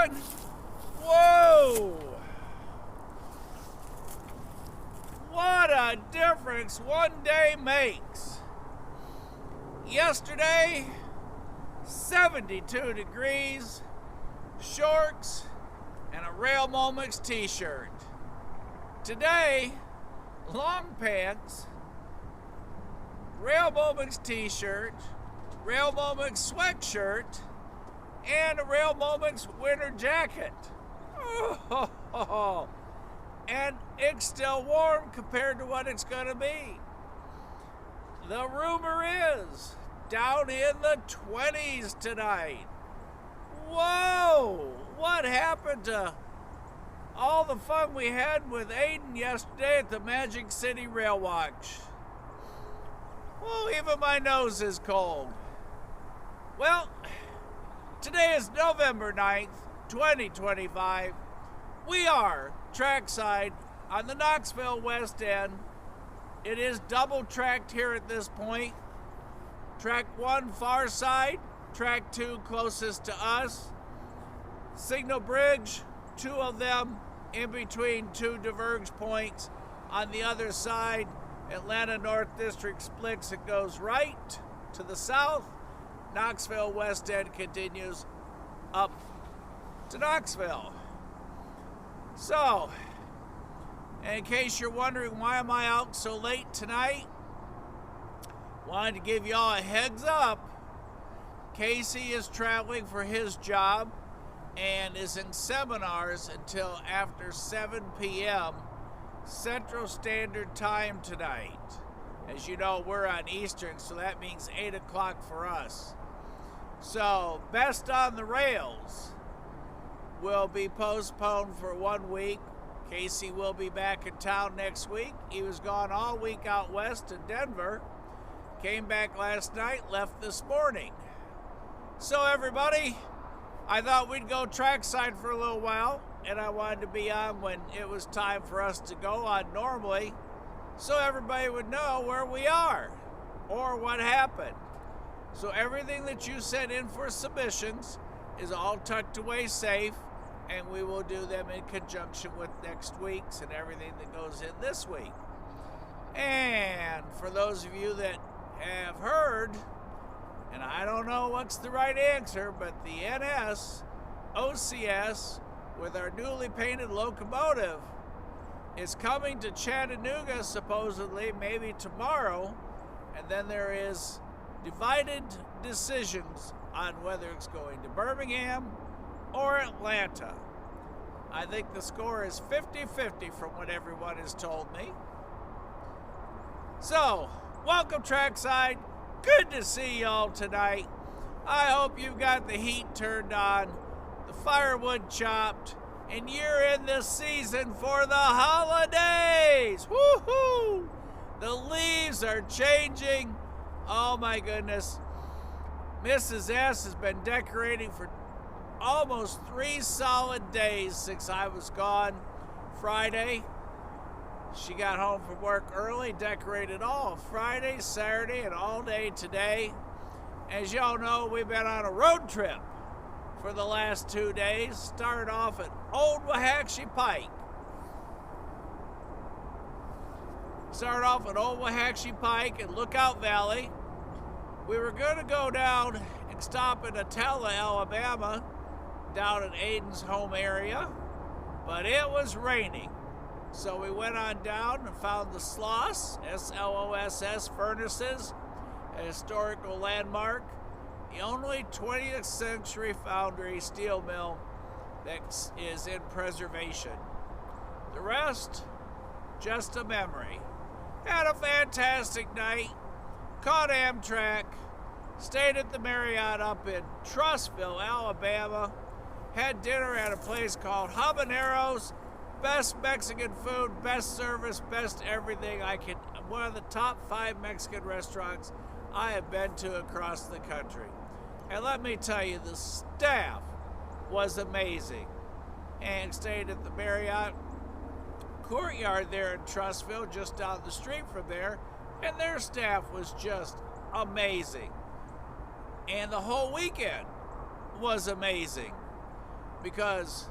everyone. Whoa! What a difference one day makes. Yesterday, 72 degrees, shorts, and a Rail Moments t-shirt. Today, long pants, Rail Moments t-shirt, Rail Moments sweatshirt, and a Rail Moments winter jacket. Oh, and it's still warm compared to what it's going to be. The rumor is down in the 20s tonight. Whoa! What happened to all the fun we had with Aiden yesterday at the Magic City Rail Watch? Well, even my nose is cold. Well, today is November 9th, 2025. We are trackside on the Knoxville West End. It is double tracked here at this point. Track 1 far side, track 2 closest to us. Signal Bridge, 2 of them in between 2 diverge points. On the other side, Atlanta North District splits and goes right to the south. Knoxville West End continues up to Knoxville. So, in case you're wondering why am I out so late tonight, wanted to give y'all a heads up. Casey is traveling for his job and is in seminars until after 7 p.m. Central Standard Time tonight. As you know, we're on Eastern, so that means 8 o'clock for us. So, Best on the Rails will be postponed for 1 week. Casey will be back in town next week. He was gone all week out west in Denver. Came back last night, left this morning. So everybody, I thought we'd go trackside for a little while, and I wanted to be on when it was time for us to go on normally, so everybody would know where we are or what happened. So everything that you sent in for submissions is all tucked away safe, and we will do them in conjunction with next week's and everything that goes in this week. And for those of you that have heard, and I don't know what's the right answer, but the NS OCS with our newly painted locomotive is coming to Chattanooga supposedly maybe tomorrow, and then there is divided decisions on whether it's going to Birmingham or Atlanta. I think the score is 50-50 from what everyone has told me. So, welcome trackside. Good to see y'all tonight. I hope you've got the heat turned on, the firewood chopped, and you're in this season for the holidays. Woohoo! The leaves are changing. Oh my goodness. Mrs. S has been decorating for almost 3 solid days since I was gone Friday. She got home from work early, decorated all Friday, Saturday, and all day today. As y'all know, we've been on a road trip for the last 2 days. Started off at Ooltewah Pike. Started off at Ooltewah Pike and Lookout Valley. We were going to go down and stop in Ooltewah, Alabama, down in Aiden's home area, but it was raining. So we went on down and found the Sloss, S-L-O-S-S Furnaces, a historical landmark, the only 20th century foundry steel mill that is in preservation. The rest, just a memory. Had a fantastic night, caught Amtrak, stayed at the Marriott up in Trussville, Alabama, had dinner at a place called Habaneros. Best Mexican food, best service, best everything one of the top 5 Mexican restaurants I have been to across the country. And let me tell you, the staff was amazing. And stayed at the Marriott Courtyard there in Trussville, just down the street from there, and their staff was just amazing. And the whole weekend was amazing. because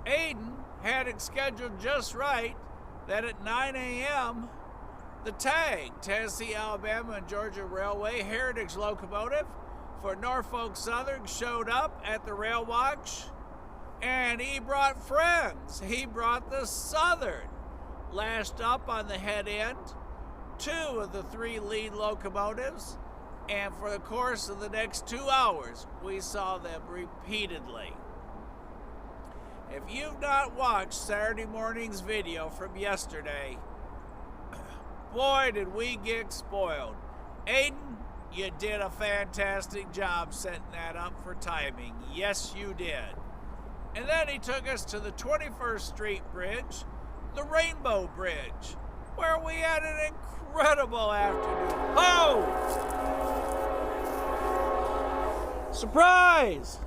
Aiden had it scheduled just right that at 9 a.m. the TAG, Tennessee, Alabama, and Georgia Railway Heritage Locomotive for Norfolk Southern showed up at the rail watch, and he brought friends. He brought the Southern, lashed up on the head end, 2 of the 3 lead locomotives, and for the course of the next 2 hours, we saw them repeatedly. If you've not watched Saturday morning's video from yesterday, boy, did we get spoiled. Aiden, you did a fantastic job setting that up for timing. Yes, you did. And then he took us to the 21st Street Bridge, the Rainbow Bridge, where we had an incredible afternoon. Oh! Surprise!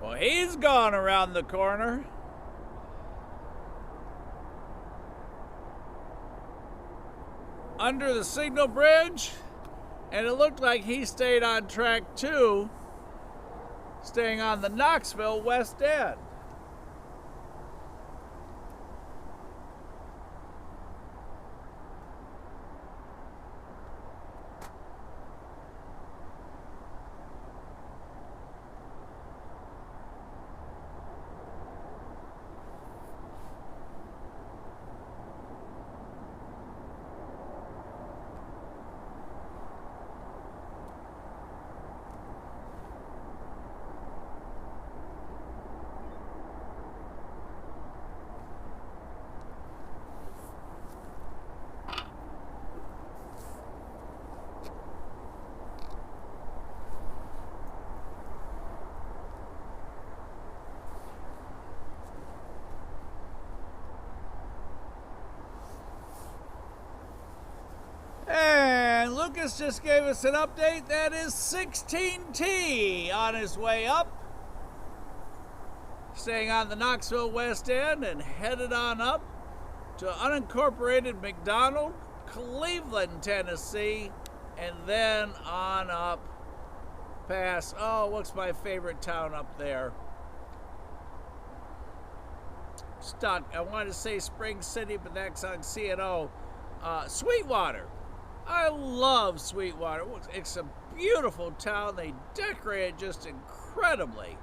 Well, he's gone around the corner. Under the signal bridge, and it looked like he stayed on track 2, staying on the Knoxville West End. And Lucas just gave us an update. That is 16T on his way up, staying on the Knoxville West End and headed on up to unincorporated McDonald, Cleveland, Tennessee, and then on up past, oh, what's my favorite town up there? Stuck. I wanted to say Spring City, but that's on C&O. Sweetwater. I love Sweetwater. It's a beautiful town. They decorate it just incredibly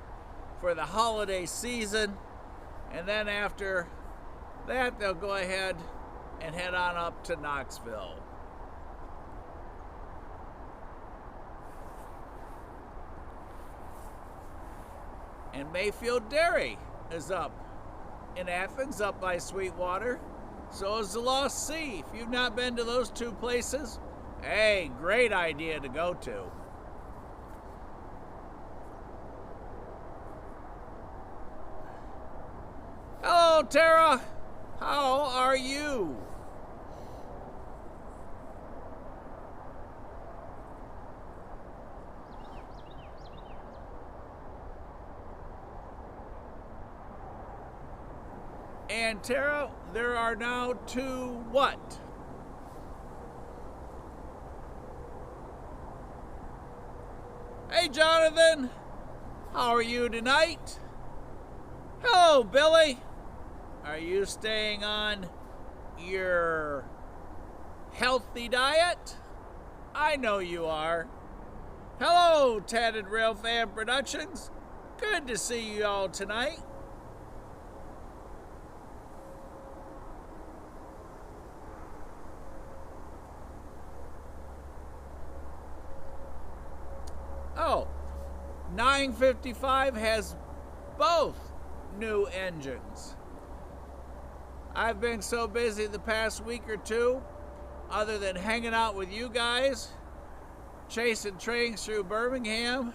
for the holiday season. And then after that, they'll go ahead and head on up to Knoxville. And Mayfield Dairy is up in Athens, up by Sweetwater. So is the Lost Sea. If you've not been to those two places, hey, great idea to go to. Hello, Tara. How are you? And Tara, there are now two what? Hey, Jonathan. How are you tonight? Hello, Billy. Are you staying on your healthy diet? I know you are. Hello, Tatted Rail Fan Productions. Good to see you all tonight. Oh, 955 has both new engines. I've been so busy the past week or two, other than hanging out with you guys, chasing trains through Birmingham,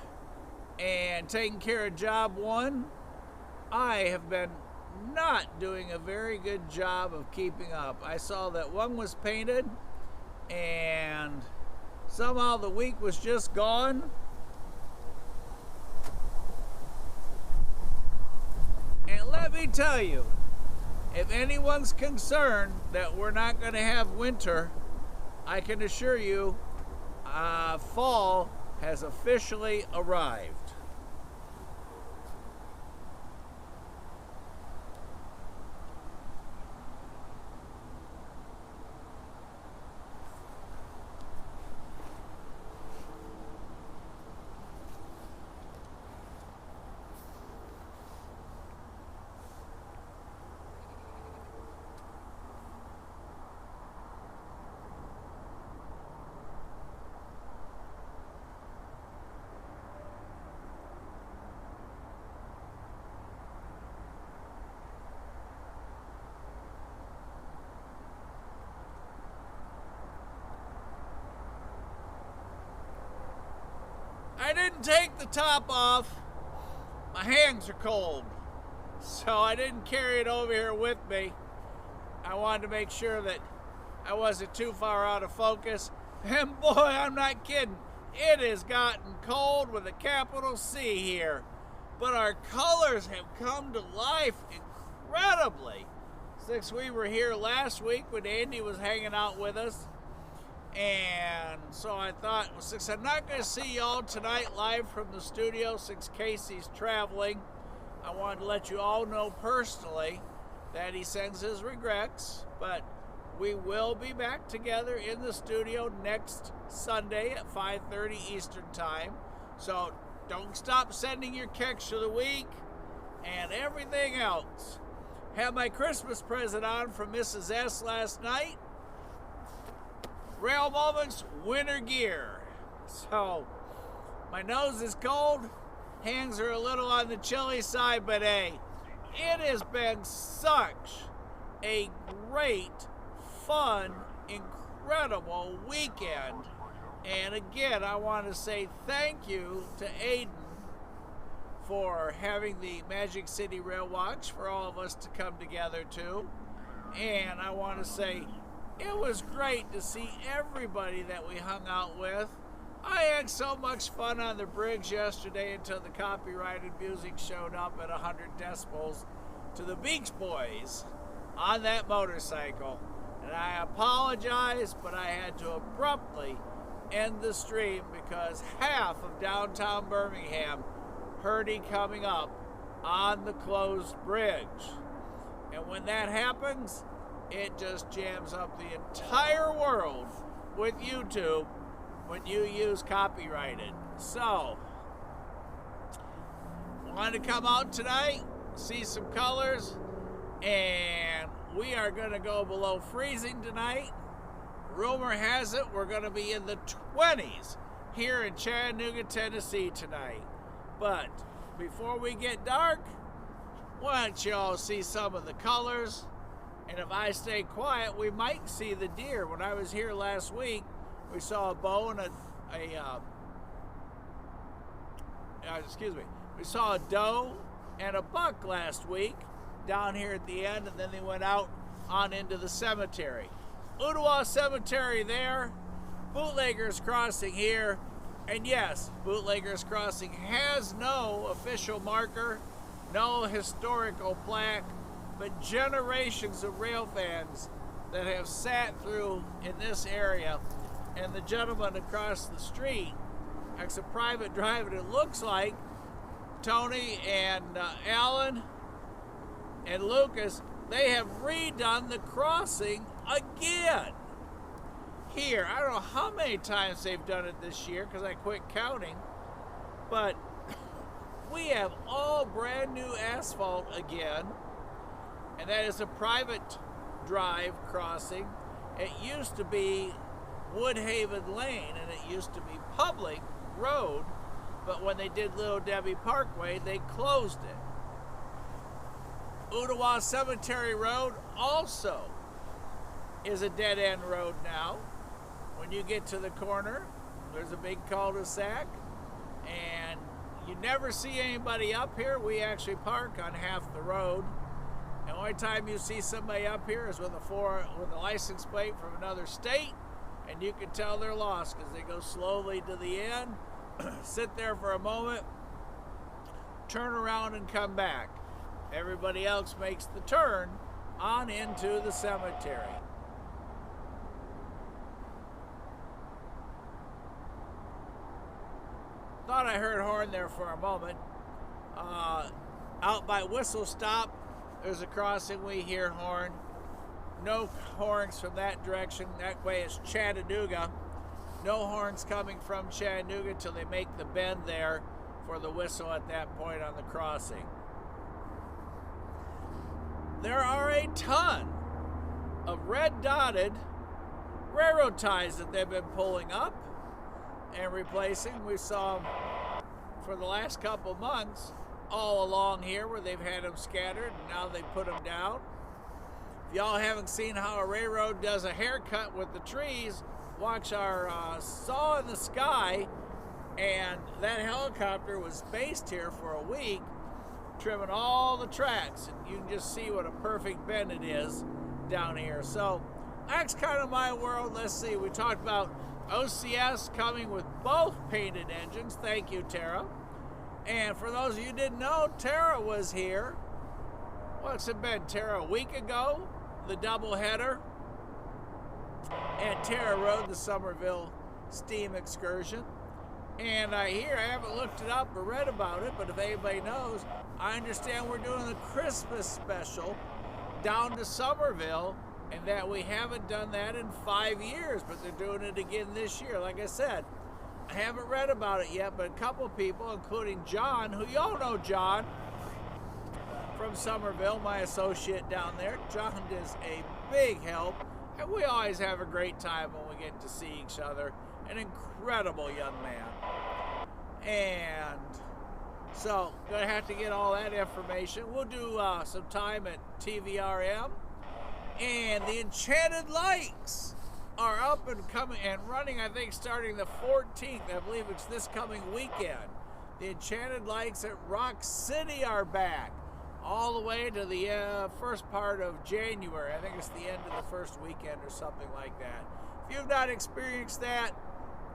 and taking care of job one, I have been not doing a very good job of keeping up. I saw that one was painted, and somehow the week was just gone. And let me tell you, if anyone's concerned that we're not going to have winter, I can assure you, fall has officially arrived. I didn't take the top off. My hands are cold, so I didn't carry it over here with me. I wanted to make sure that I wasn't too far out of focus. And boy, I'm not kidding. It has gotten cold with a capital C here. But our colors have come to life incredibly since we were here last week when Andy was hanging out with us. And so I thought, well, since I'm not going to see y'all tonight live from the studio, since Casey's traveling, I wanted to let you all know personally that he sends his regrets, but we will be back together in the studio next Sunday at 5:30 Eastern Time. So don't stop sending your kicks for the week and everything else. Had my Christmas present on from Mrs. S last night. Rail Moments winter gear. So my nose is cold, hands are a little on the chilly side, but hey, it has been such a great, fun, incredible weekend. And again, I want to say thank you to Aiden for having the Magic City Rail Watch for all of us to come together to. And I want to say it was great to see everybody that we hung out with. I had so much fun on the bridge yesterday until the copyrighted music showed up at 100 decibels to the Beach Boys. on that motorcycle. And I apologize, but I had to abruptly end the stream because half of downtown Birmingham heard he coming up on the closed bridge. And when that happens, it just jams up the entire world with YouTube when you use copyrighted. So, wanted to come out tonight, see some colors, and we are going to go below freezing tonight. Rumor has it we're going to be in the 20s here in Chattanooga, Tennessee tonight. But before we get dark, why don't you all see some of the colors? And if I stay quiet, we might see the deer. When I was here last week, we saw a bow and we saw a doe and a buck last week down here at the end, and then they went out on into the cemetery. Ooltewah Cemetery there, Bootleggers Crossing here, and yes, Bootleggers Crossing has no official marker, no historical plaque, but generations of rail fans that have sat through in this area. And the gentleman across the street, it's a private drive, and it looks like Tony and Alan and Lucas, they have redone the crossing again. Here, I don't know how many times they've done it this year because I quit counting, but we have all brand new asphalt again, and that is a private drive crossing. It used to be Woodhaven Lane, and it used to be public road, but when they did Little Debbie Parkway, they closed it. Ooltewah Cemetery Road also is a dead-end road now. When you get to the corner, there's a big cul-de-sac, and you never see anybody up here. We actually park on half the road. The only time you see somebody up here is with a license plate from another state, and you can tell they're lost because they go slowly to the end, sit there for a moment, turn around and come back. Everybody else makes the turn on into the cemetery. Thought I heard horn there for a moment. Out by Whistle Stop, there's a crossing, we hear horn. No horns from that direction. That way it's Chattanooga. No horns coming from Chattanooga till they make the bend there for the whistle at that point on the crossing. There are a ton of red dotted railroad ties that they've been pulling up and replacing. We saw them for the last couple months all along here where they've had them scattered, and now they put them down. If y'all haven't seen how a railroad does a haircut with the trees, watch our Saw in the Sky, and that helicopter was based here for a week, trimming all the tracks, and you can just see what a perfect bend it is down here. So that's kind of my world. Let's see, we talked about OCS coming with both painted engines. Thank you, Tara. And for those of you who didn't know, Tara was here. What's it been, Tara? A week ago, the doubleheader. And Tara rode the Somerville steam excursion. And I haven't looked it up or read about it, but if anybody knows, I understand we're doing the Christmas special down to Somerville, and that we haven't done that in 5 years, but they're doing it again this year. Like I said, I haven't read about it yet, but a couple people, including John, who y'all know John from Somerville, my associate down there. John is a big help, and we always have a great time when we get to see each other. An incredible young man. And so, gonna have to get all that information. We'll do some time at TVRM. And the Enchanted Lights are up and coming and running, I think, starting the 14th. I believe it's this coming weekend. The Enchanted Lights at Rock City are back all the way to the first part of January. I think it's the end of the first weekend or something like that. If you've not experienced that,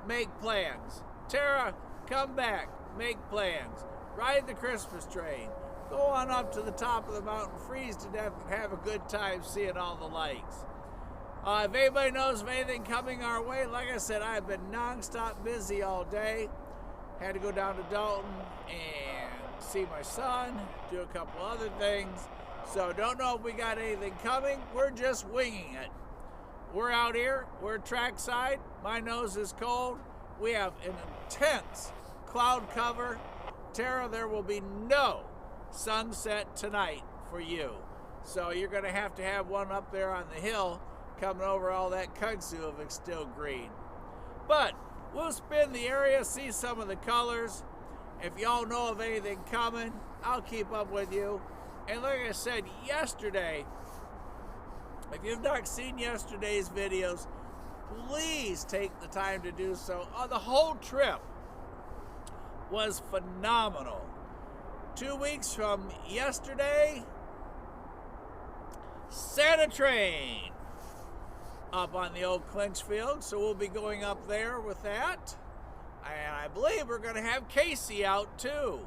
make plans. Tara, come back. Make plans. Ride the Christmas train. go on up to the top of the mountain, freeze to death, and have a good time seeing all the lights. If anybody knows of anything coming our way, like I said, I've been non-stop busy all day. Had to go down to Dalton and see my son, do a couple other things. So don't know if we got anything coming. We're just winging it. We're out here. We're trackside. My nose is cold. We have an intense cloud cover. Tara, there will be no sunset tonight for you. So you're going to have one up there on the hill coming over all that kudzu if it's still green. But we'll spin the area, see some of the colors. If y'all know of anything coming, I'll keep up with you. And like I said yesterday, if you've not seen yesterday's videos, please take the time to do so. The whole trip was phenomenal. 2 weeks from yesterday, Santa Train up on the old Clinchfield, so we'll be going up there with that. And I believe we're going to have Casey out too.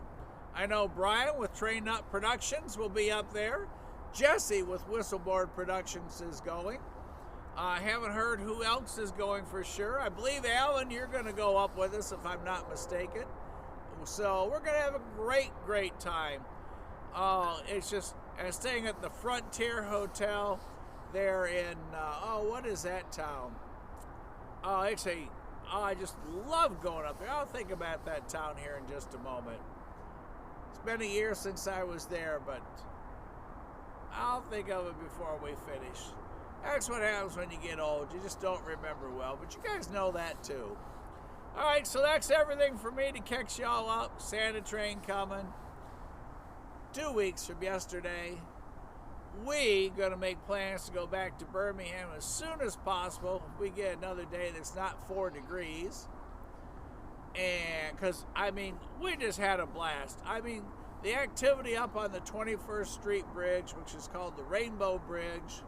I know Brian with Train Nut Productions will be up there. Jesse with Whistleboard Productions is going. I haven't heard who else is going for sure. I believe, Alan, you're going to go up with us if I'm not mistaken. So we're going to have a great, great time. It's just staying at the Frontier Hotel there in, what is that town? I just love going up there. I'll think about that town here in just a moment. It's been a year since I was there, but I'll think of it before we finish. That's what happens when you get old. You just don't remember well, but you guys know that too. All right, so that's everything for me to catch y'all up. Santa Train coming. 2 weeks from yesterday. We gonna make plans to go back to Birmingham as soon as possible. If we get another day that's not 4 degrees. And because, I mean, we just had a blast. I mean, the activity up on the 21st Street Bridge, which is called the Rainbow Bridge,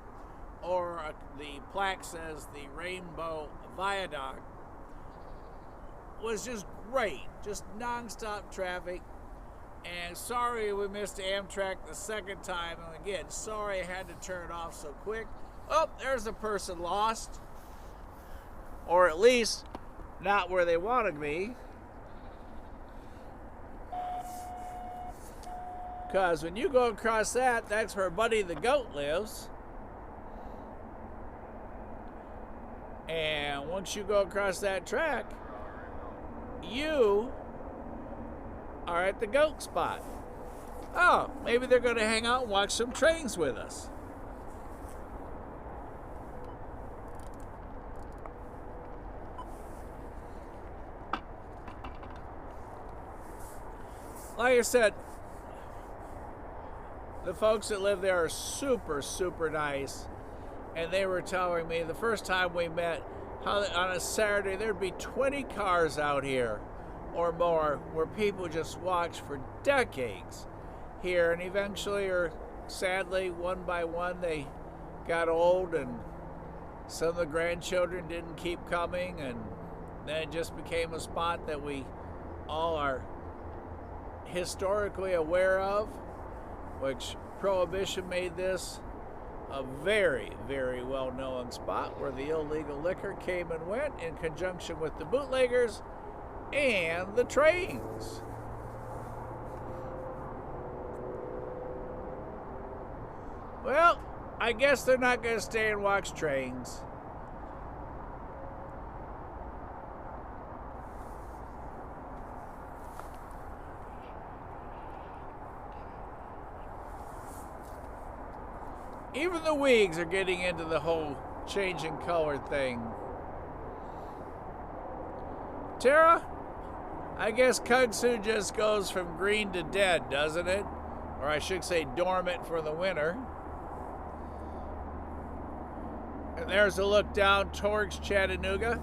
or the plaque says the Rainbow Viaduct, was just great. Just non-stop traffic. And sorry we missed Amtrak the second time. And again, sorry I had to turn it off so quick. Oh, there's a person lost. Or at least not where they wanted me. Because when you go across that, that's where Buddy the Goat lives. And once you go across that track, you are at the goat spot. Oh, maybe they're going to hang out and watch some trains with us. Like I said, the folks that live there are super, super nice. And they were telling me the first time we met how on a Saturday there'd be 20 cars out here or more where people just watch for decades here, and eventually, or sadly, one by one, they got old and some of the grandchildren didn't keep coming, and then it just became a spot that we all are historically aware of, which Prohibition made this a very, very well-known spot where the illegal liquor came and went in conjunction with the bootleggers and the trains. Well, I guess they're not going to stay and watch trains. Even the Whigs are getting into the whole changing color thing. Tara, I guess kudzu just goes from green to dead, doesn't it? Or I should say dormant for the winter. And there's a look down towards Chattanooga.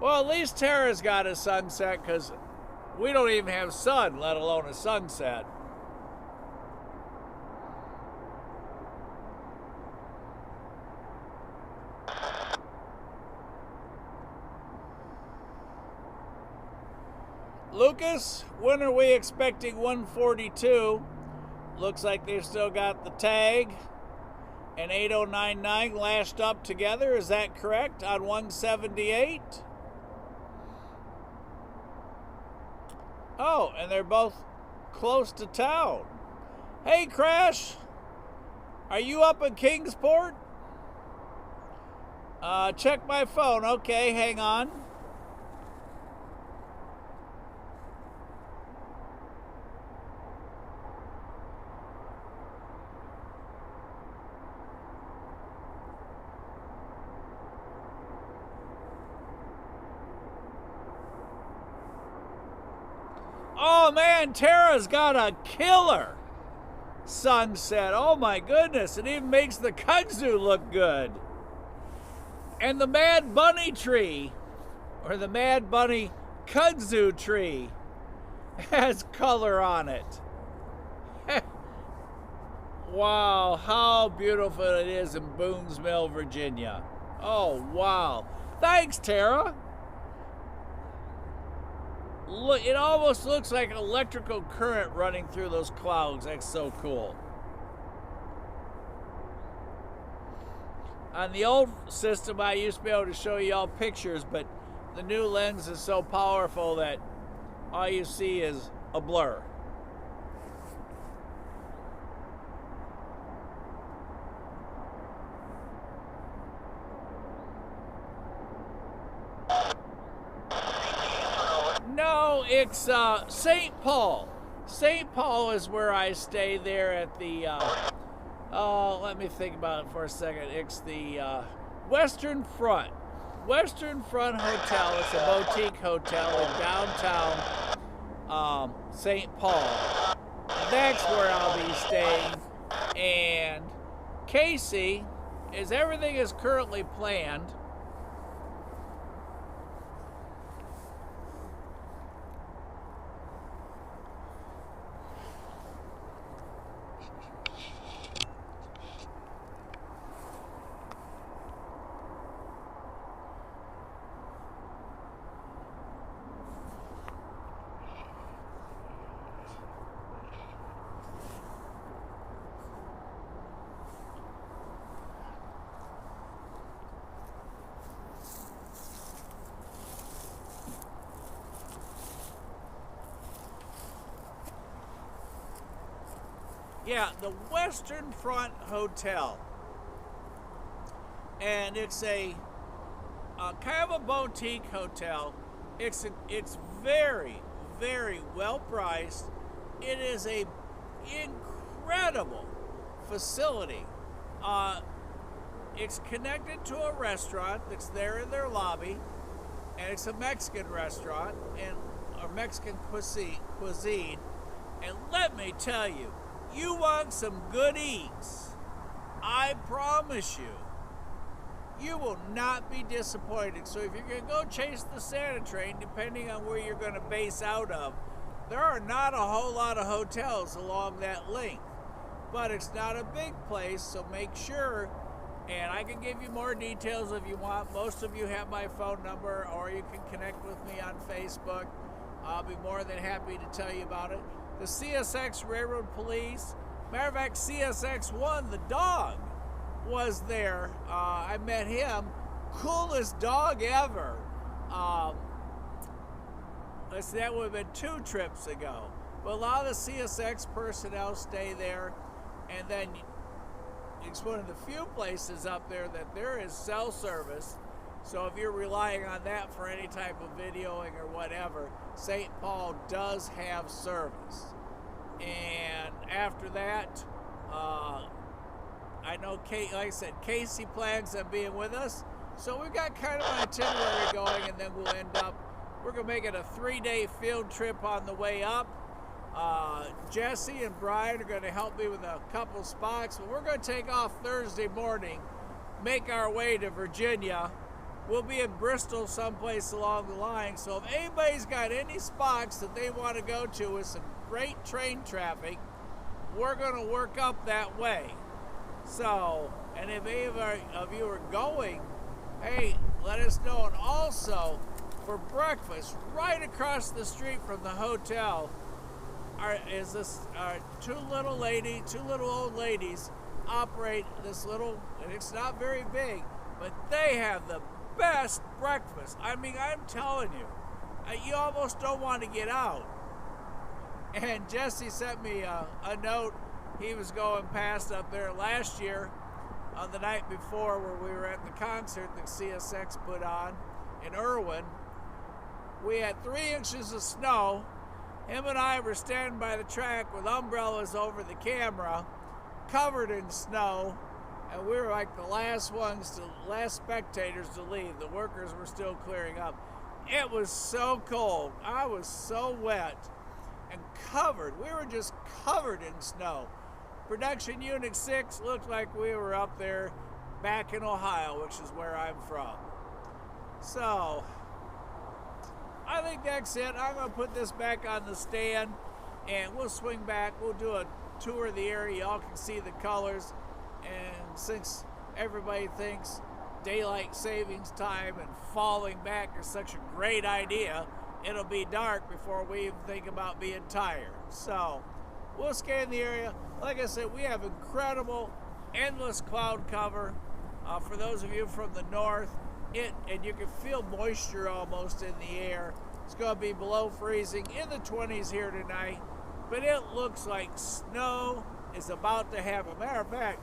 Well, at least Tara's got a sunset, because we don't even have sun, let alone a sunset. Lucas, when are we expecting 142? Looks like they've still got the tag and 8099 lashed up together. Is that correct on 178? Oh, and they're both close to town. Hey, Crash, are you up in Kingsport? Check my phone. Okay, hang on. Oh man, Tara's got a killer sunset. Oh my goodness, it even makes the kudzu look good. And the Mad Bunny tree, or the Mad Bunny kudzu tree, has color on it. Wow, how beautiful it is in Boonsville, Virginia. Oh wow. Thanks, Tara. Look, it almost looks like electrical current running through those clouds. That's so cool. On the old system, I used to be able to show you all pictures, but the new lens is so powerful that all you see is a blur. No, it's St. Paul. St. Paul is where I stay there at the, let me think about it for a second. It's the Western Front. Western Front Hotel. It's a boutique hotel in downtown St. Paul. That's where I'll be staying. And Casey, as everything is currently planned, yeah, the Western Front Hotel. And it's a kind of a boutique hotel. It's very, very well priced. It is a incredible facility. It's connected to a restaurant that's there in their lobby, and it's a Mexican restaurant and or Mexican cuisine. And let me tell you, you want some good eats, I promise you will not be disappointed. So if you're going to go chase the Santa train, depending on where you're going to base out of, there are not a whole lot of hotels along that length. But it's not a big place, so make sure, and I can give you more details if you want. Most of you have my phone number, or you can connect with me on Facebook. I'll be more than happy to tell you about it. The CSX Railroad Police, matter of fact, CSX-1, the dog, was there. I met him. Coolest dog ever. Let's see, that would have been 2 trips ago. But a lot of the CSX personnel stay there. And then it's one of the few places up there that there is cell service. So if you're relying on that for any type of videoing or whatever, St. Paul does have service. And after that, I know, like I said, Casey plans on being with us. So we've got kind of an itinerary going, and then we'll end up, we're going to make it a 3-day field trip on the way up. Jesse and Brian are going to help me with a couple spots, but we're going to take off Thursday morning, make our way to Virginia. We'll be in Bristol someplace along the line, so if anybody's got any spots that they want to go to with some great train traffic, we're going to work up that way. So, and if any of you are going, hey, let us know. And also, for breakfast right across the street from the hotel is this two little old ladies operate this little, and it's not very big, but they have the best breakfast. I mean, I'm telling you, you almost don't want to get out. And Jesse sent me a note. He was going past up there last year on the night before where we were at the concert that CSX put on in Irwin. We had 3 inches of snow. Him and I were standing by the track with umbrellas over the camera, covered in snow, and we were like the last spectators to leave. The workers were still clearing up. It was so cold. I was so wet and covered. We were just covered in snow. Production Unit 6 looked like we were up there back in Ohio, which is where I'm from. So, I think that's it. I'm going to put this back on the stand, and we'll swing back. We'll do a tour of the area. Y'all can see the colors. And since everybody thinks daylight savings time and falling back is such a great idea, it'll be dark before we even think about being tired. So, we'll scan the area. Like I said, we have incredible, endless cloud cover. For those of you from the north, and you can feel moisture almost in the air. It's going to be below freezing, in the 20s here tonight, but it looks like snow is about to happen. Matter of fact,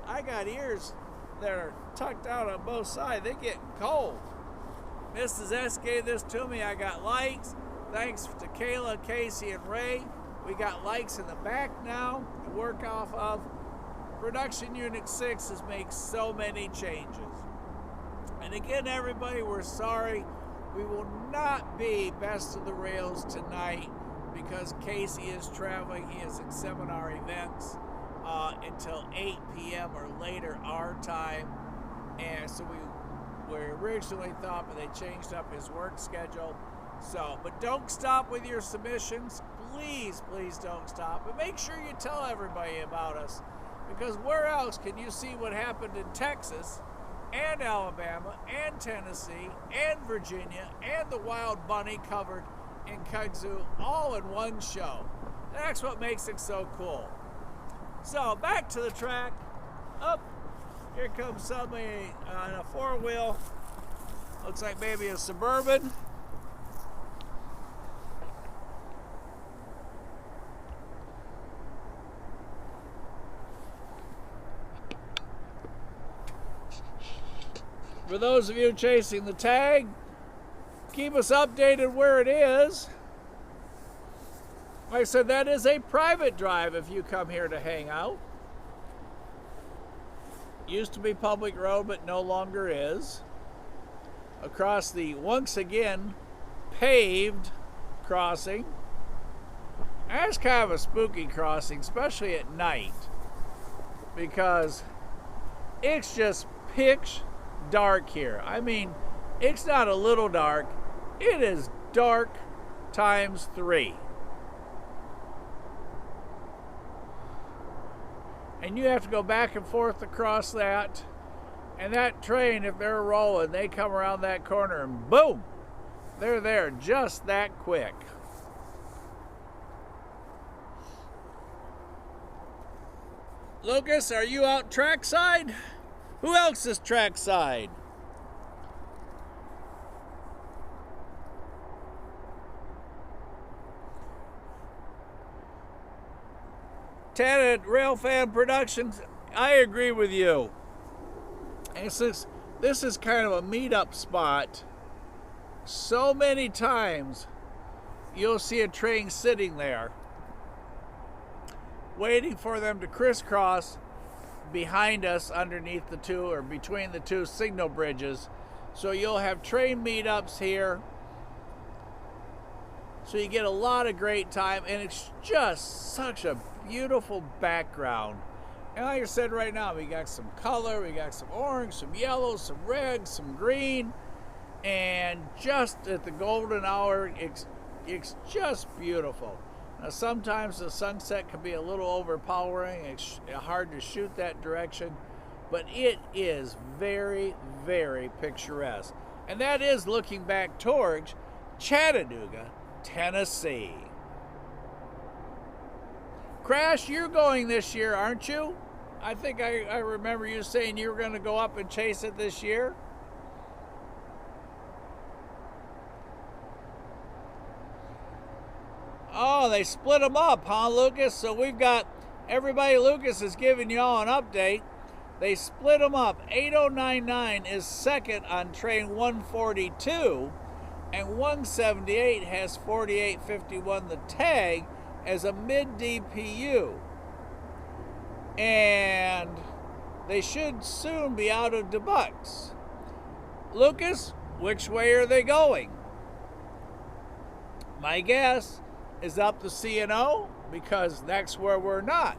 I got ears that are tucked out on both sides. They're getting cold. Mrs. S gave this to me. I got likes. Thanks to Kayla, Casey, and Ray. We got likes in the back now to work off of. Production Unit 6 has made so many changes. And again, everybody, we're sorry. We will not be best of the rails tonight because Casey is traveling. He is at seminar events until 8 p.m. or later our time. And so we originally thought, but they changed up his work schedule. So, but don't stop with your submissions. Please, please don't stop. But make sure you tell everybody about us, because where else can you see what happened in Texas and Alabama and Tennessee and Virginia and the Wild Bunny covered in kudzu all in one show? That's what makes it so cool. So back to the track. Up, here comes somebody on a 4-wheel. Looks like maybe a Suburban. For those of you chasing the tag, keep us updated where it is. Like I said, that is a private drive if you come here to hang out. Used to be public road, but no longer is. Across the, once again, paved crossing. That's kind of a spooky crossing, especially at night, because it's just pitch dark here. I mean, it's not a little dark, it is dark times 3. And you have to go back and forth across that. And that train, if they're rolling, they come around that corner and boom, they're there just that quick. Lucas, are you out trackside? Who else is trackside? Ted at Railfan Productions, I agree with you. And this is kind of a meetup spot. So many times you'll see a train sitting there waiting for them to crisscross behind us underneath the two, or between the two signal bridges. So you'll have train meetups here. So you get a lot of great time, and it's just such a beautiful background. And like I said, right now we got some color, we got some orange, some yellow, some red, some green, and just at the golden hour, it's just beautiful. Now sometimes the sunset can be a little overpowering. It's hard to shoot that direction, but it is very, very picturesque. And that is looking back towards Chattanooga, Tennessee. Crash, you're going this year, aren't you? I think I remember you saying you were going to go up and chase it this year. Oh, they split them up, huh, Lucas? So we've got everybody. Lucas is giving y'all an update. They split them up. 8099 is second on train 142, and 178 has 4851 the tag as a mid DPU. And they should soon be out of debuts. Lucas, which way are they going? My guess is up the C&O, because that's where we're not.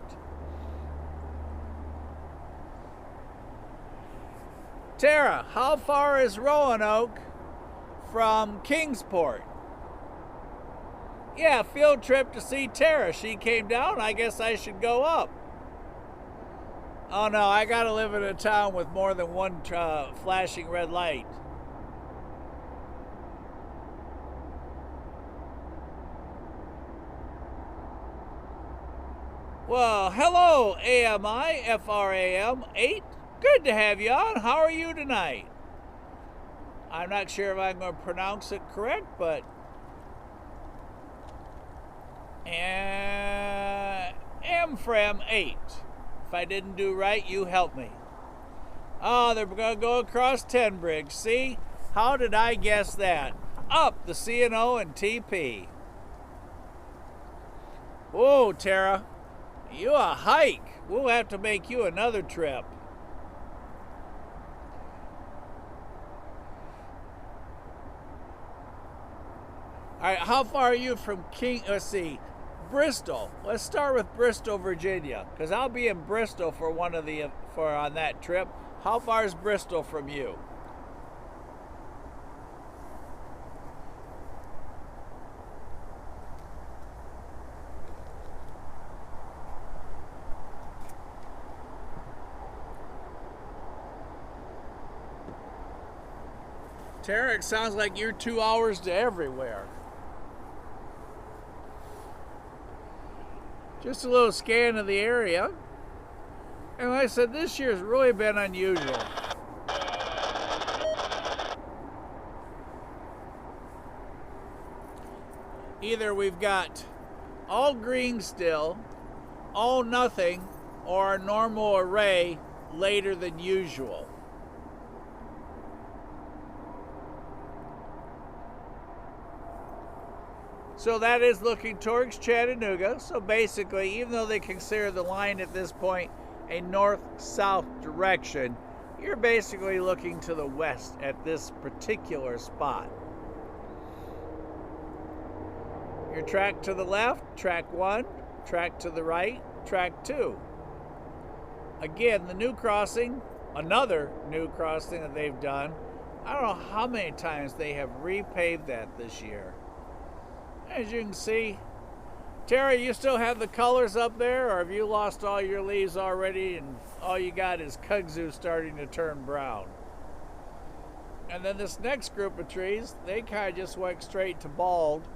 Tara, how far is Roanoke from Kingsport? Yeah, field trip to see Tara. She came down. I guess I should go up. Oh no, I gotta live in a town with more than one flashing red light. Well, hello, AMI, FRAM 8. Good to have you on. How are you tonight? I'm not sure if I'm going to pronounce it correct, but... AMFRAM 8. If I didn't do right, you help me. Oh, they're going to go across 10 Briggs. See? How did I guess that? Up the C&O and TP. Whoa, Tara. You a hike. We'll have to make you another trip. All right, how far are you from Bristol? Let's start with Bristol, Virginia, because I'll be in Bristol for on that trip. How far is Bristol from you? Tara, it sounds like you're 2 hours to everywhere. Just a little scan of the area. And like I said, this year's really been unusual. Either we've got all green still, all nothing, or a normal array later than usual. So that is looking towards Chattanooga. So basically, even though they consider the line at this point a north-south direction, you're basically looking to the west at this particular spot. Your track to the left, track 1, track to the right, track 2. Again, the new crossing, another new crossing that they've done. I don't know how many times they have repaved that this year. As you can see, Tara, you still have the colors up there, or have you lost all your leaves already and all you got is kudzu starting to turn brown? And then this next group of trees, they kind of just went straight to bald.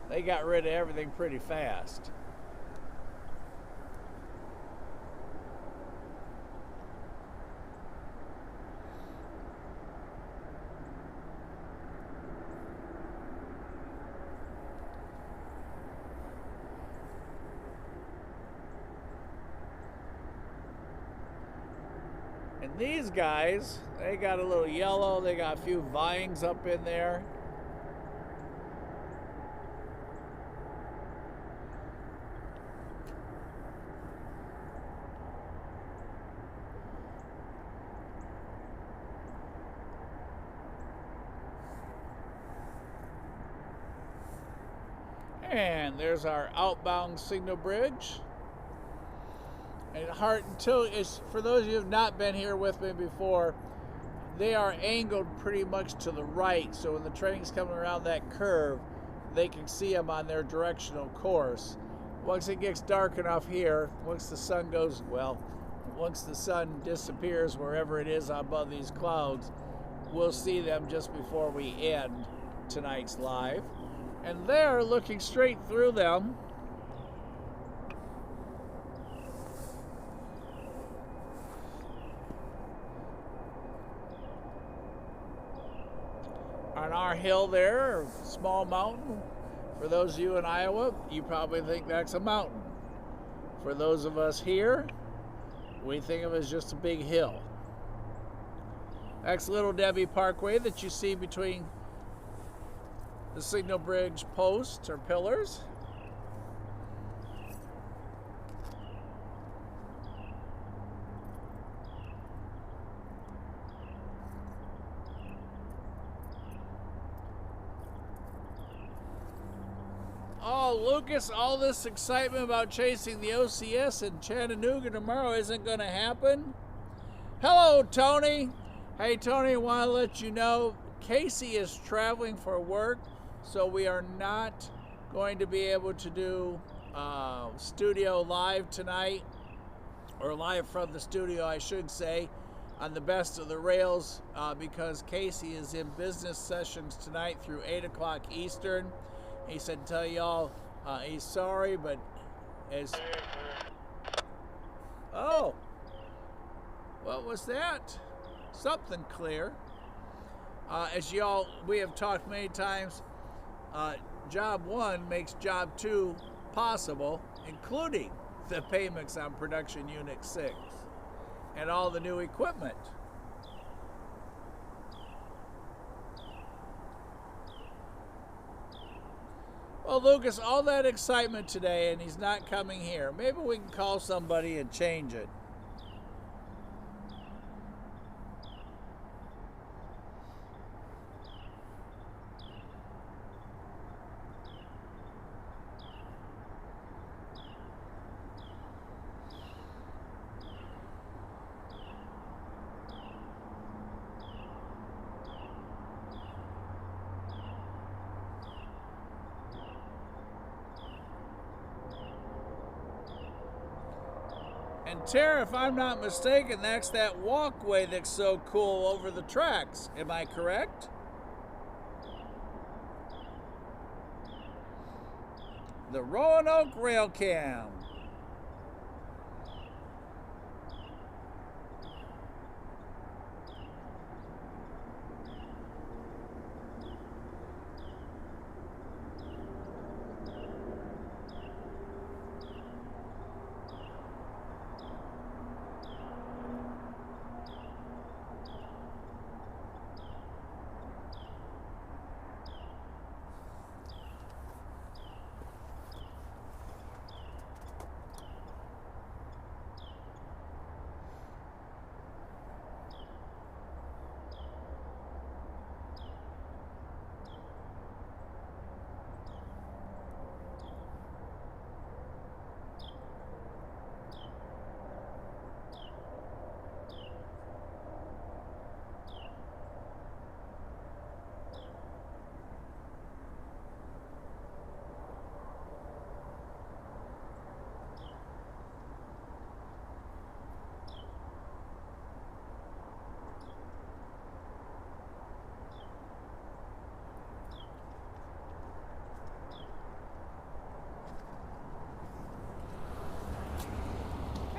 They got rid of everything pretty fast. And these guys, they got a little yellow, they got a few vines up in there. And there's our outbound signal bridge. And Hart-and-Tilly is, for those of you who have not been here with me before, they are angled pretty much to the right, so when the train's coming around that curve, they can see them on their directional course. Once it gets dark enough here, once the sun disappears wherever it is above these clouds, we'll see them just before we end tonight's live. And there, looking straight through them, on our hill there, a small mountain. For those of you in Iowa, you probably think that's a mountain. For those of us here, we think of it as just a big hill. That's Little Debbie Parkway that you see between the signal bridge posts or pillars. Oh, Lucas, all this excitement about chasing the OCS in Chattanooga tomorrow isn't going to happen? Hello, Tony. Hey, Tony, I want to let you know Casey is traveling for work, so we are not going to be able to do studio live tonight, or live from the studio, I should say, on the Best of the Rails, because Casey is in business sessions tonight through 8 o'clock Eastern. He said, tell y'all he's sorry, but as... Oh, what was that? Something clear. As y'all, we have talked many times, Job 1 makes Job 2 possible, including the payments on Production Unit 6 and all the new equipment. Well, Lucas, all that excitement today, and he's not coming here. Maybe we can call somebody and change it. And Tara, if I'm not mistaken, that's that walkway that's so cool over the tracks. Am I correct? The Roanoke Rail Cam.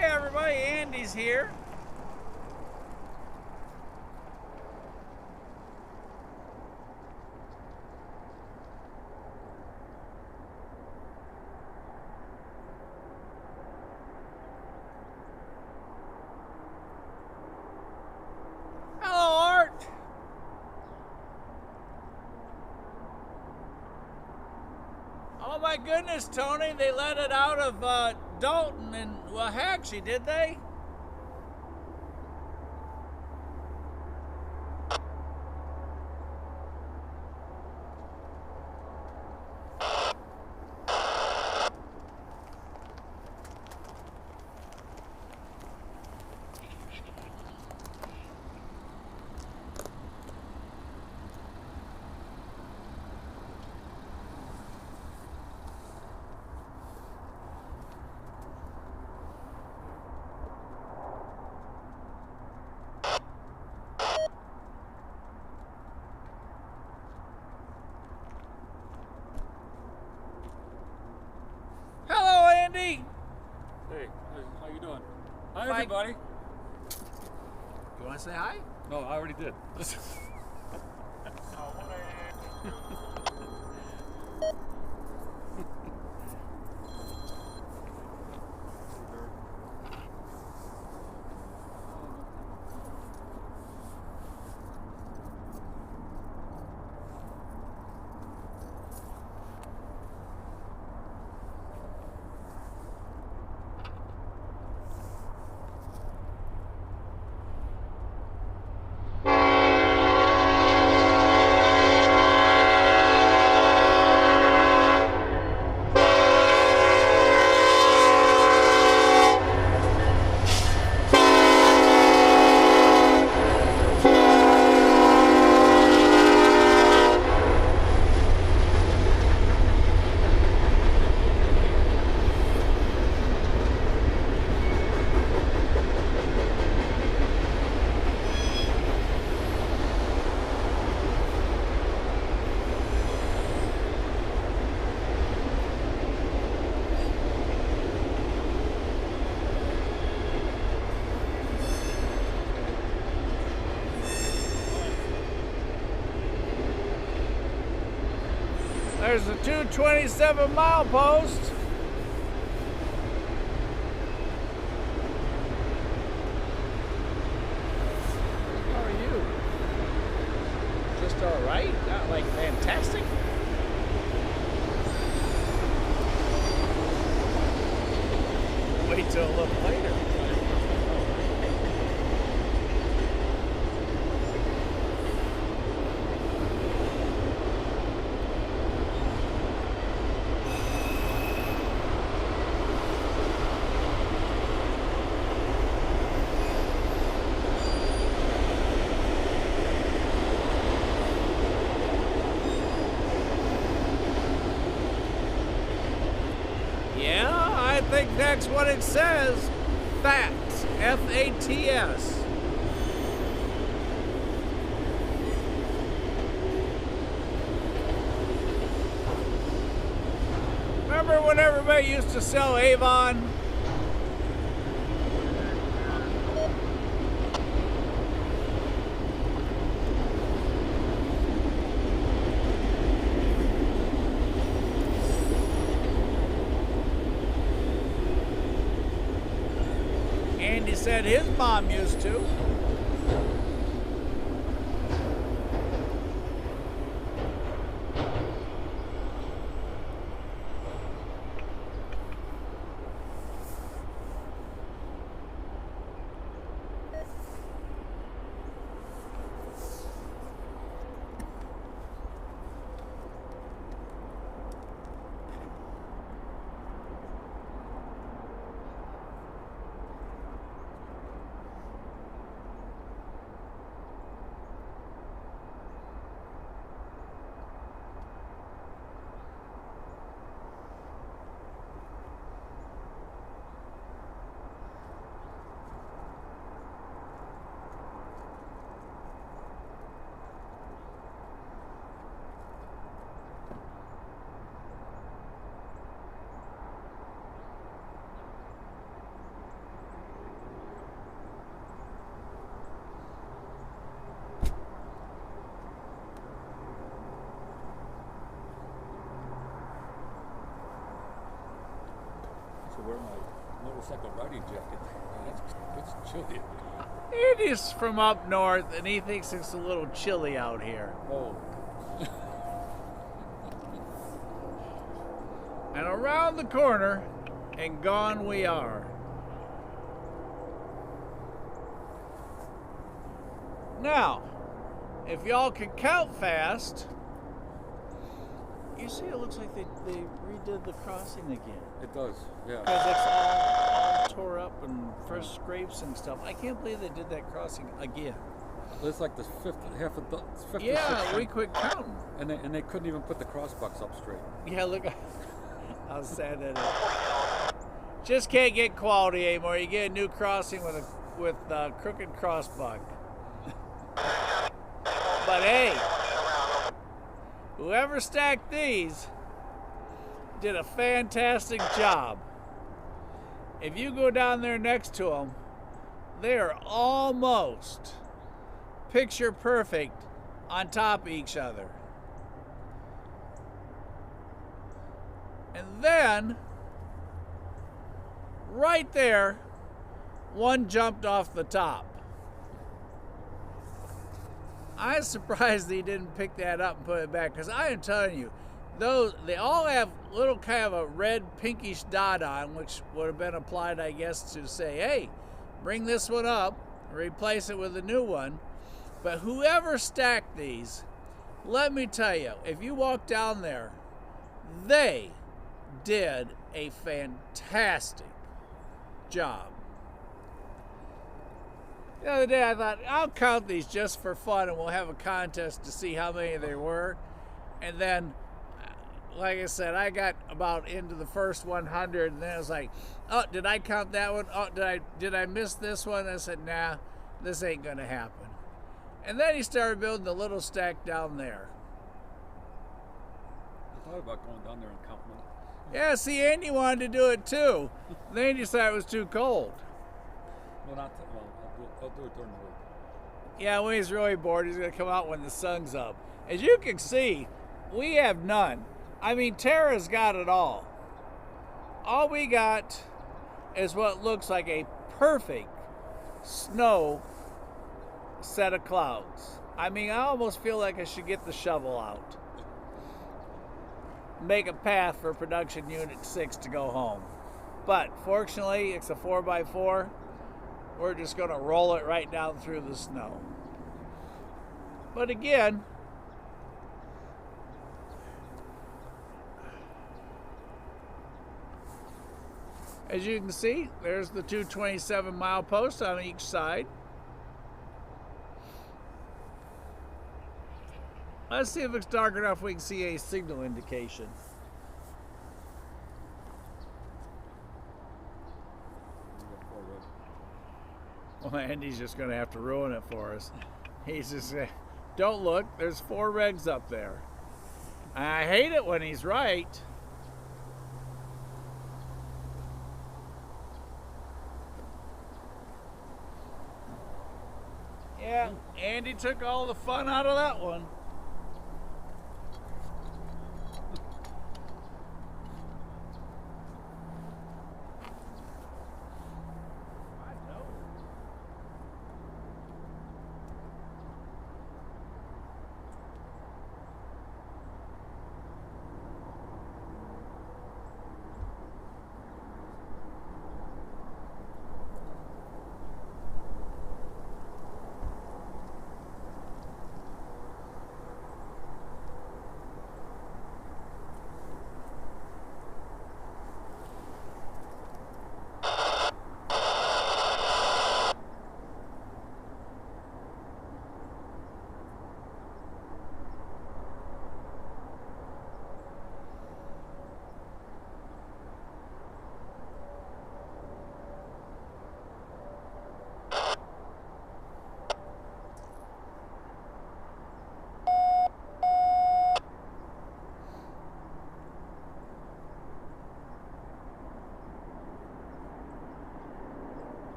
Everybody, Andy's here. Hello, Art. Oh my goodness, Tony, they let it out of Dalton and Waxahachie, did they? Andy. Hey, how you doing? Hi, Mike. everybody. You want to say hi? No, I already did. There's a 227 mile post. How are you? Just all right? Not like fantastic? Wait till a little later. I think that's what it says. FATS. F-A-T-S. Remember when everybody used to sell Avon? Andy said his mom used to. Wear my motorcycle riding jacket. It's chilly. Andy's from up north and he thinks it's a little chilly out here. Oh. And around the corner, and gone we are. Now, if y'all can count fast, you see it looks like they redid the crossing again. It does, yeah. Because it's all tore up and fresh scrapes and stuff. I can't believe they did that crossing again. It's like the fifth Yeah, we quit counting. And they couldn't even put the crossbucks up straight. Yeah, look how sad that is. Just can't get quality anymore. You get a new crossing with a crooked crossbuck. But hey, whoever stacked these did a fantastic job. if you go down there next to them, they are almost picture perfect on top of each other. And then, right there, one jumped off the top. I'm surprised he didn't pick that up and put it back, because I am telling you, they all have little kind of a red pinkish dot on, which would have been applied, I guess, to say, hey, bring this one up, replace it with a new one. But whoever stacked these, let me tell you, if you walk down there, they did a fantastic job. The other day I thought, I'll count these just for fun and we'll have a contest to see how many there were. And then, like I said, I got about into the first 100 and then I was like, oh, did I count that one? Oh, did I miss this one? I said, nah, this ain't gonna happen. And then he started building the little stack down there. I thought about going down there and counting them. Yeah, see, Andy wanted to do it too. Then he decided it was too cold. Well, I'll do it during the week. Yeah, when he's really bored, he's going to come out when the sun's up. As you can see, we have none. I mean, Tara's got it all. All we got is what looks like a perfect snow set of clouds. I mean, I almost feel like I should get the shovel out. Make a path for production unit 6 to go home. But fortunately, it's a 4x4. We're just going to roll it right down through the snow. But again, as you can see, there's the two 27-mile posts on each side. Let's see if it's dark enough we can see a signal indication. Well, Andy's just going to have to ruin it for us. He's just saying, don't look, there's 4 regs up there. I hate it when he's right. Yeah, Andy took all the fun out of that one.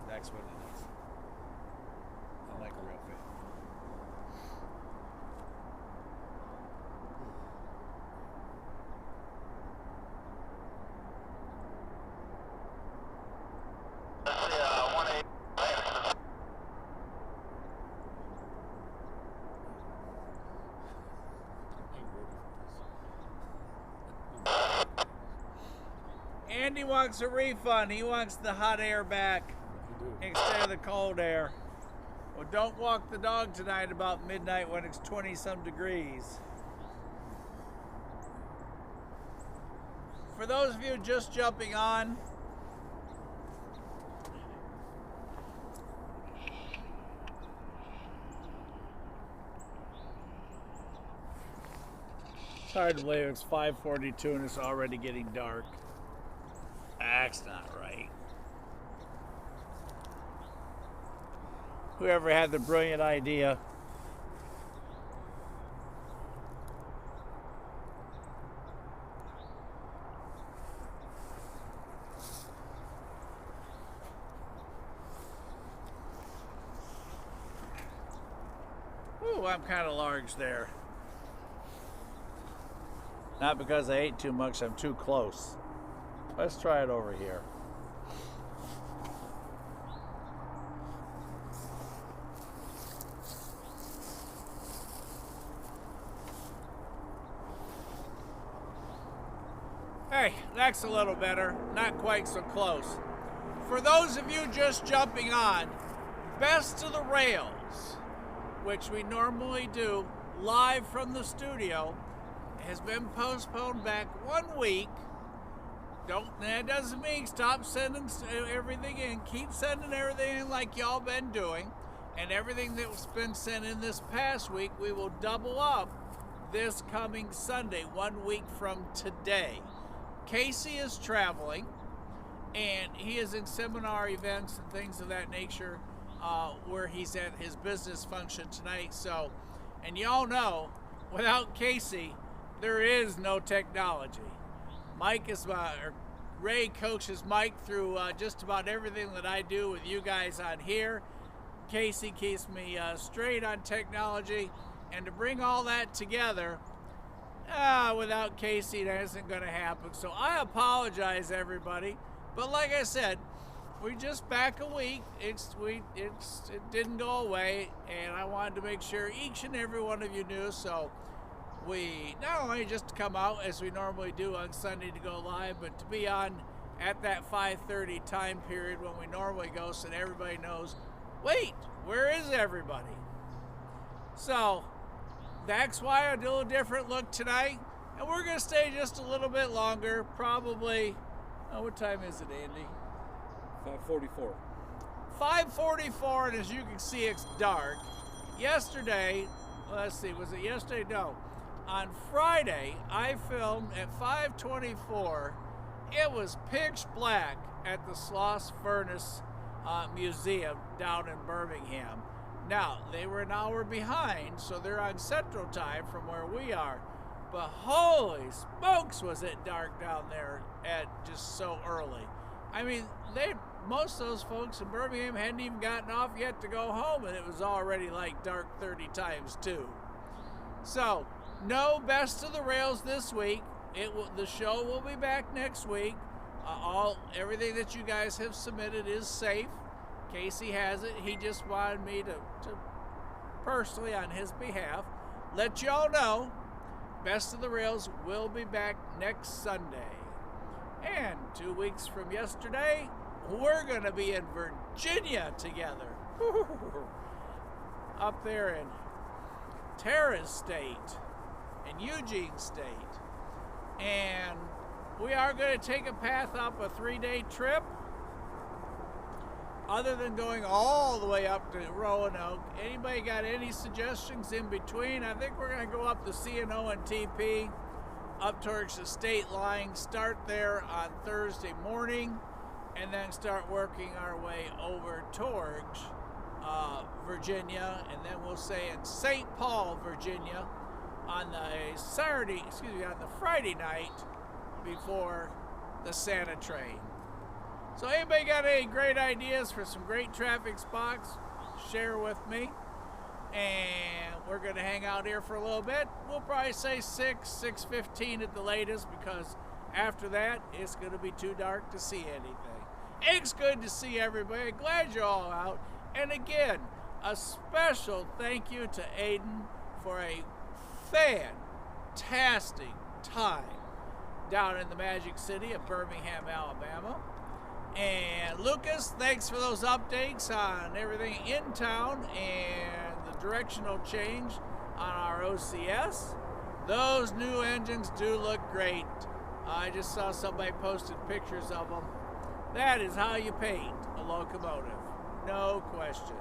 That's what it is. I like a real fit. Andy wants a refund. He wants the hot air back instead of the cold air. Well, don't walk the dog tonight about midnight when it's 20-some degrees. For those of you just jumping on, It's hard to believe it's 5:42 and it's already getting dark. That's not right. Whoever had the brilliant idea. Ooh, I'm kind of large there. Not because I ate too much, I'm too close. Let's try it over here. Hey, that's a little better. Not quite so close. For those of you just jumping on, Best of the Rails, which we normally do live from the studio, has been postponed back 1 week. That doesn't mean stop sending everything in. Keep sending everything in like y'all been doing. And everything that's been sent in this past week, we will double up this coming Sunday, 1 week from today. Casey is traveling, and he is in seminar events and things of that nature where he's at his business function tonight. So, and y'all know, without Casey, there is no technology. Ray coaches Mike through just about everything that I do with you guys on here. Casey keeps me straight on technology, and to bring all that together, without Casey, that isn't going to happen. So I apologize, everybody. But like I said, we're just back a week. It didn't go away, and I wanted to make sure each and every one of you knew. So we not only just to come out as we normally do on Sunday to go live, but to be on at that 5:30 time period when we normally go, so that everybody knows, wait, where is everybody? So that's why I do a different look tonight, and we're going to stay just a little bit longer, probably. What time is it, Andy? 5:44. 5:44, and as you can see, it's dark. Yesterday, let's see, was it yesterday? No. On Friday, I filmed at 5:24. It was pitch black at the Sloss Furnace Museum down in Birmingham. Now, they were an hour behind, so they're on Central Time from where we are. But holy smokes, was it dark down there at just so early. I mean, most of those folks in Birmingham hadn't even gotten off yet to go home, and it was already like dark 30 times too. So, no Best of the Rails this week. The show will be back next week. Everything that you guys have submitted is safe. Casey has it. He just wanted me to personally, on his behalf, let y'all know Best of the Rails will be back next Sunday. And 2 weeks from yesterday, we're going to be in Virginia together. Up there in Terrace State and Eugene State. And we are going to take a path up a 3-day trip. Other than going all the way up to Roanoke, anybody got any suggestions in between? I think we're going to go up the C&O and TP, up towards the state line, start there on Thursday morning, and then start working our way over towards Virginia, and then we'll say in St. Paul, Virginia, on the Friday night before the Santa train. So anybody got any great ideas for some great traffic spots, share with me. And we're going to hang out here for a little bit. We'll probably say 6:15 at the latest, because after that, it's going to be too dark to see anything. It's good to see everybody. Glad you're all out. And again, a special thank you to Aiden for a fantastic time down in the Magic City of Birmingham, Alabama. And Lucas, thanks for those updates on everything in town and the directional change on our OCS. Those new engines do look great. I just saw somebody posted pictures of them. That is how you paint a locomotive, no question.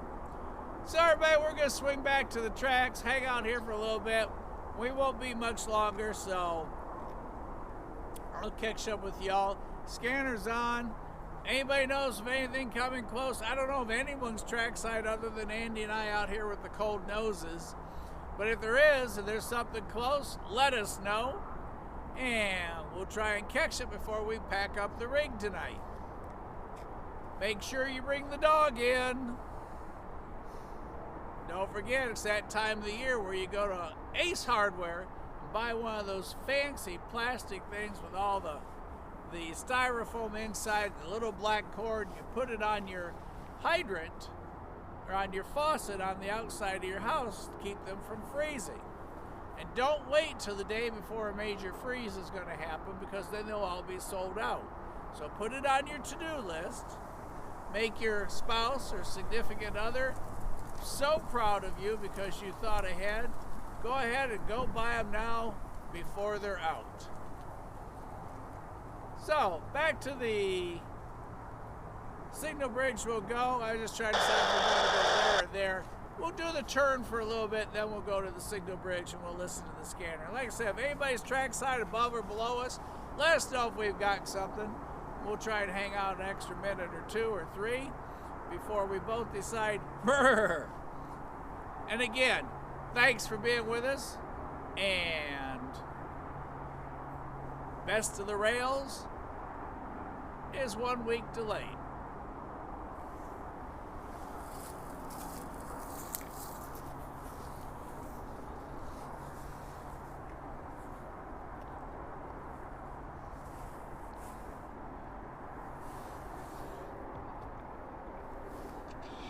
So everybody, we're going to swing back to the tracks, hang out here for a little bit. We won't be much longer, so I'll catch up with y'all. Scanner's on. Anybody knows of anything coming close? I don't know of anyone's trackside other than Andy and I out here with the cold noses. But if there is, and there's something close, let us know. And we'll try and catch it before we pack up the rig tonight. Make sure you bring the dog in. Don't forget, it's that time of the year where you go to Ace Hardware and buy one of those fancy plastic things with all the styrofoam inside, the little black cord. You put it on your hydrant or on your faucet on the outside of your house to keep them from freezing. And don't wait till the day before a major freeze is going to happen, because then they'll all be sold out. So put it on your to-do list. Make your spouse or significant other so proud of you because you thought ahead. Go ahead and go buy them now before they're out. So, back to the signal bridge we'll go. I was just trying to decide if we're going to go there or there. We'll do the turn for a little bit, then we'll go to the signal bridge and we'll listen to the scanner. Like I said, if anybody's trackside above or below us, let us know if we've got something. We'll try and hang out an extra minute or 2 or 3 before we both decide, brr. And again, thanks for being with us, and best of the rails is 1 week delayed.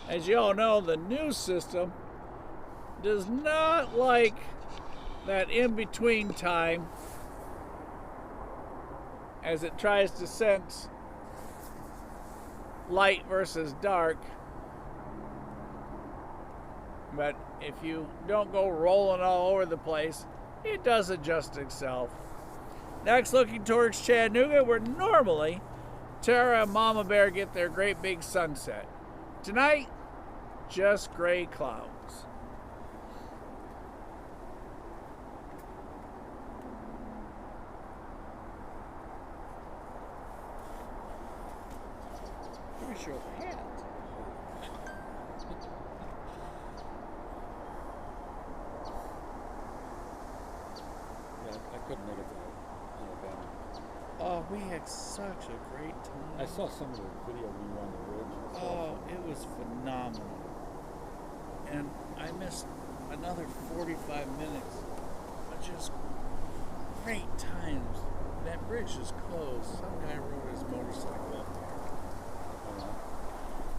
As you all know, the new system does not like that in-between time as it tries to sense light versus dark. But if you don't go rolling all over the place, it does adjust itself. Next, looking towards Chattanooga, where normally Tara and Mama Bear get their great big sunset. Tonight, just gray clouds. Where's your hat? Yeah, I couldn't make it to Alabama. Oh, we had such a great time. I saw some of the video when you were on the bridge. Oh, it was phenomenal. And I missed another 45 minutes of just great times. That bridge is closed. Some guy rode his motorcycle up there.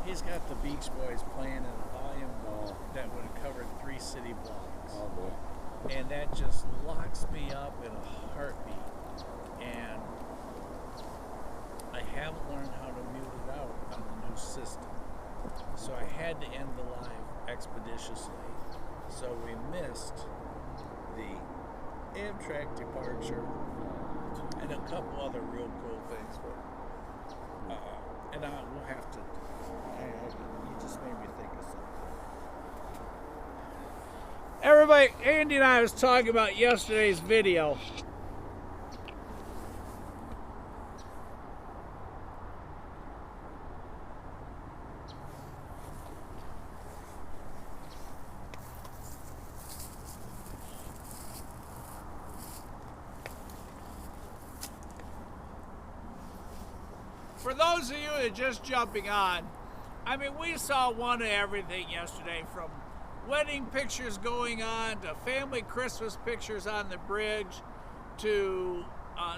He's got the Beach Boys playing in a volume that would have covered 3 city blocks. Oh boy. And that just locks me up in a heartbeat. And I haven't learned how to mute it out on the new system. So I had to end the live expeditiously. So we missed the Amtrak departure and a couple other real cool things. But, and we'll have to, you just made me think of something. Everybody, Andy and I was talking about yesterday's video. For those of you that are just jumping on, I mean, we saw one of everything yesterday, from wedding pictures going on to family Christmas pictures on the bridge to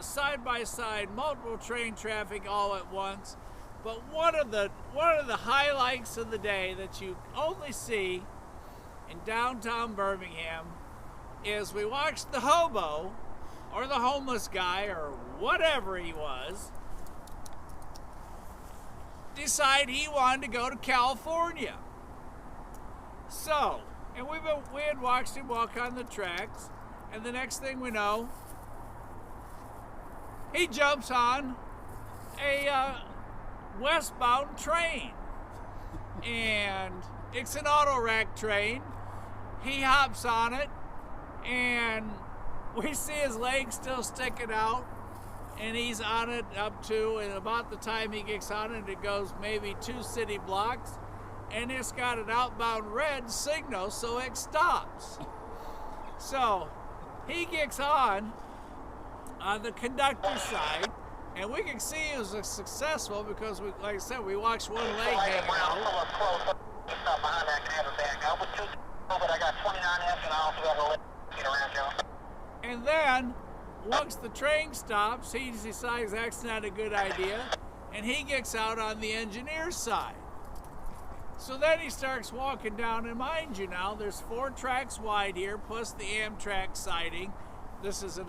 side-by-side multiple train traffic all at once. But one of the highlights of the day that you only see in downtown Birmingham is we watched the hobo, or the homeless guy, or whatever he was, decide he wanted to go to California. So, and we had watched him walk on the tracks, and the next thing we know, he jumps on a westbound train. And it's an auto rack train. He hops on it, and we see his legs still sticking out, and he's on it up to, and about the time he gets on it, it goes maybe 2 city blocks, and it's got an outbound red signal, so it stops. So he gets on the conductor's side, and we can see he was successful because, we, like I said, we watched one leg hanging out. And then, once the train stops, he decides that's not a good idea, and he gets out on the engineer's side. So then he starts walking down, and mind you now, there's 4 tracks wide here, plus the Amtrak siding. This is a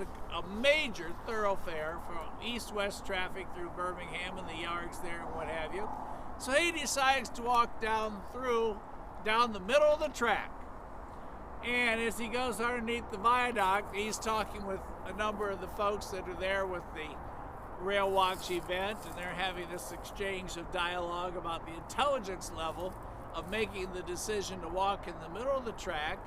major thoroughfare for east-west traffic through Birmingham and the yards there and what have you. So he decides to walk down the middle of the track. And as he goes underneath the viaduct, he's talking with a number of the folks that are there with the Rail Watch event, and they're having this exchange of dialogue about the intelligence level of making the decision to walk in the middle of the track,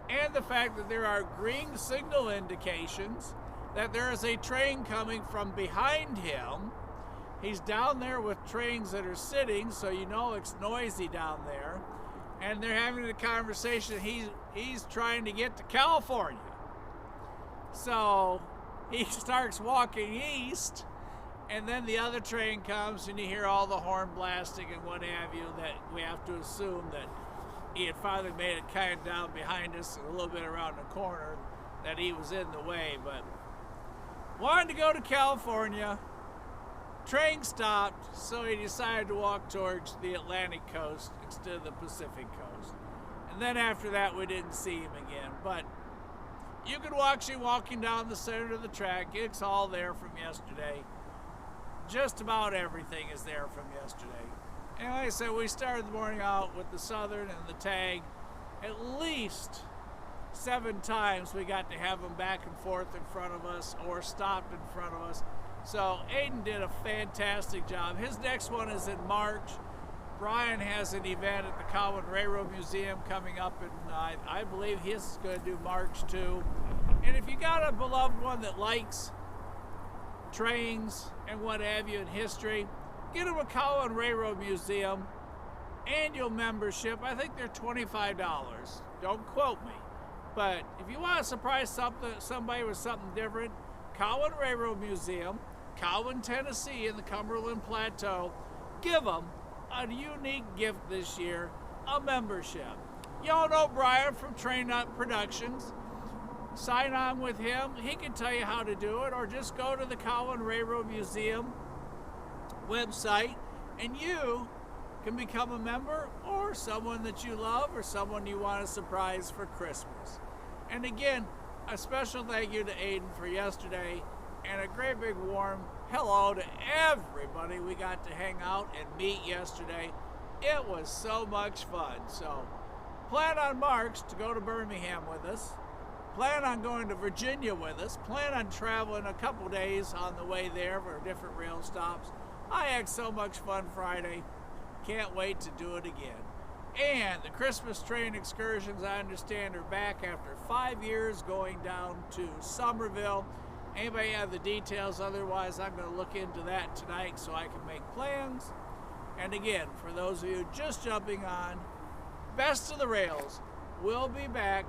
and the fact that there are green signal indications that there is a train coming from behind him. He's down there with trains that are sitting, so you know it's noisy down there. And they're having a conversation. He's trying to get to California. So he starts walking east, and then the other train comes, and you hear all the horn blasting and what have you, that we have to assume that he had finally made it kind of down behind us and a little bit around the corner, that he was in the way. But wanted to go to California. Train stopped, so he decided to walk towards the Atlantic coast instead of the Pacific coast. And then after that, we didn't see him again. But you could watch him walking down the center of the track. It's all there from yesterday. Just about everything is there from yesterday. And like I said, we started the morning out with the Southern and the tag. At least 7 times we got to have them back and forth in front of us or stopped in front of us. So Aiden did a fantastic job. His next one is in March. Brian has an event at the Cowan Railroad Museum coming up, and I believe his is going to do March too. And if you got a beloved one that likes trains and what have you in history, get him a Cowan Railroad Museum annual membership. I think they're $25. Don't quote me. But if you want to surprise somebody with something different, Cowan Railroad Museum, Cowan, Tennessee, in the Cumberland Plateau, give them a unique gift this year, a membership. Y'all know Brian from Train Up Productions. Sign on with him. He can tell you how to do it, or just go to the Cowan Railroad Museum website, and you can become a member, or someone that you love, or someone you want to surprise for Christmas. And again, a special thank you to Aiden for yesterday, and a great big warm hello to everybody we got to hang out and meet yesterday. It was so much fun. So plan on March to go to Birmingham with us. Plan on going to Virginia with us. Plan on traveling a couple days on the way there for different rail stops. I had so much fun Friday. Can't wait to do it again. And the Christmas train excursions, I understand, are back after 5 years, going down to Somerville. Anybody have the details? Otherwise, I'm going to look into that tonight so I can make plans. And again, for those of you just jumping on, Best of the Rails will be back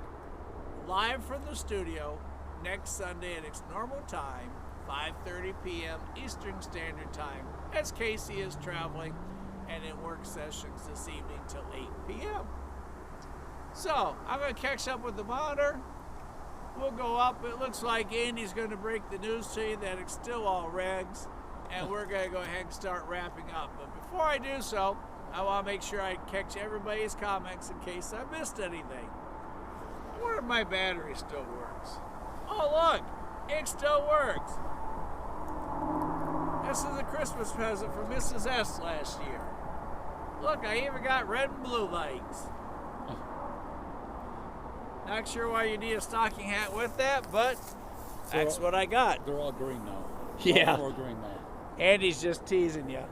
live from the studio next Sunday at its normal time, 5:30 p.m. Eastern Standard Time, as Casey is traveling and in work sessions this evening till 8 p.m. So, I'm going to catch up with the monitor. We'll go up. It looks like Andy's going to break the news to you that it's still all regs, and we're going to go ahead and start wrapping up. But before I do so, I want to make sure I catch everybody's comments in case I missed anything. I wonder if my battery still works. Oh, look, it still works. This is a Christmas present from Mrs. S last year. Look, I even got red and blue lights. Not sure why you need a stocking hat with that, but that's what I got. They're all green now. Yeah. All more green now. Andy's just teasing you.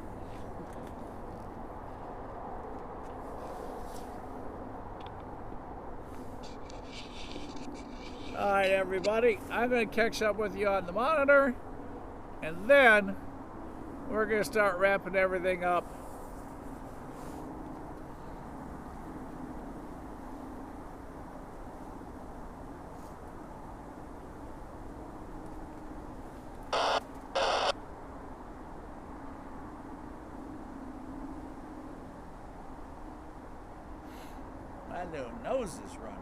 All right, everybody, I'm going to catch up with you on the monitor, and then we're going to start wrapping everything up. My little nose is running.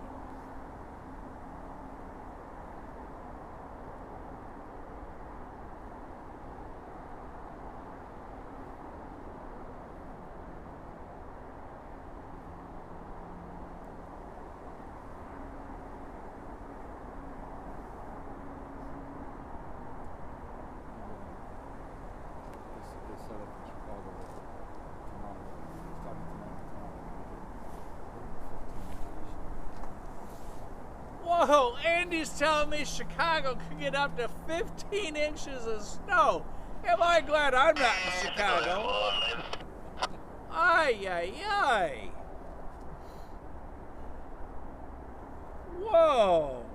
They set up in Chicago tomorrow. Starting tomorrow. Whoa, Andy's telling me Chicago could get up to 15 inches of snow. Am I glad I'm not in Chicago? Ay, ay, ay. Whoa.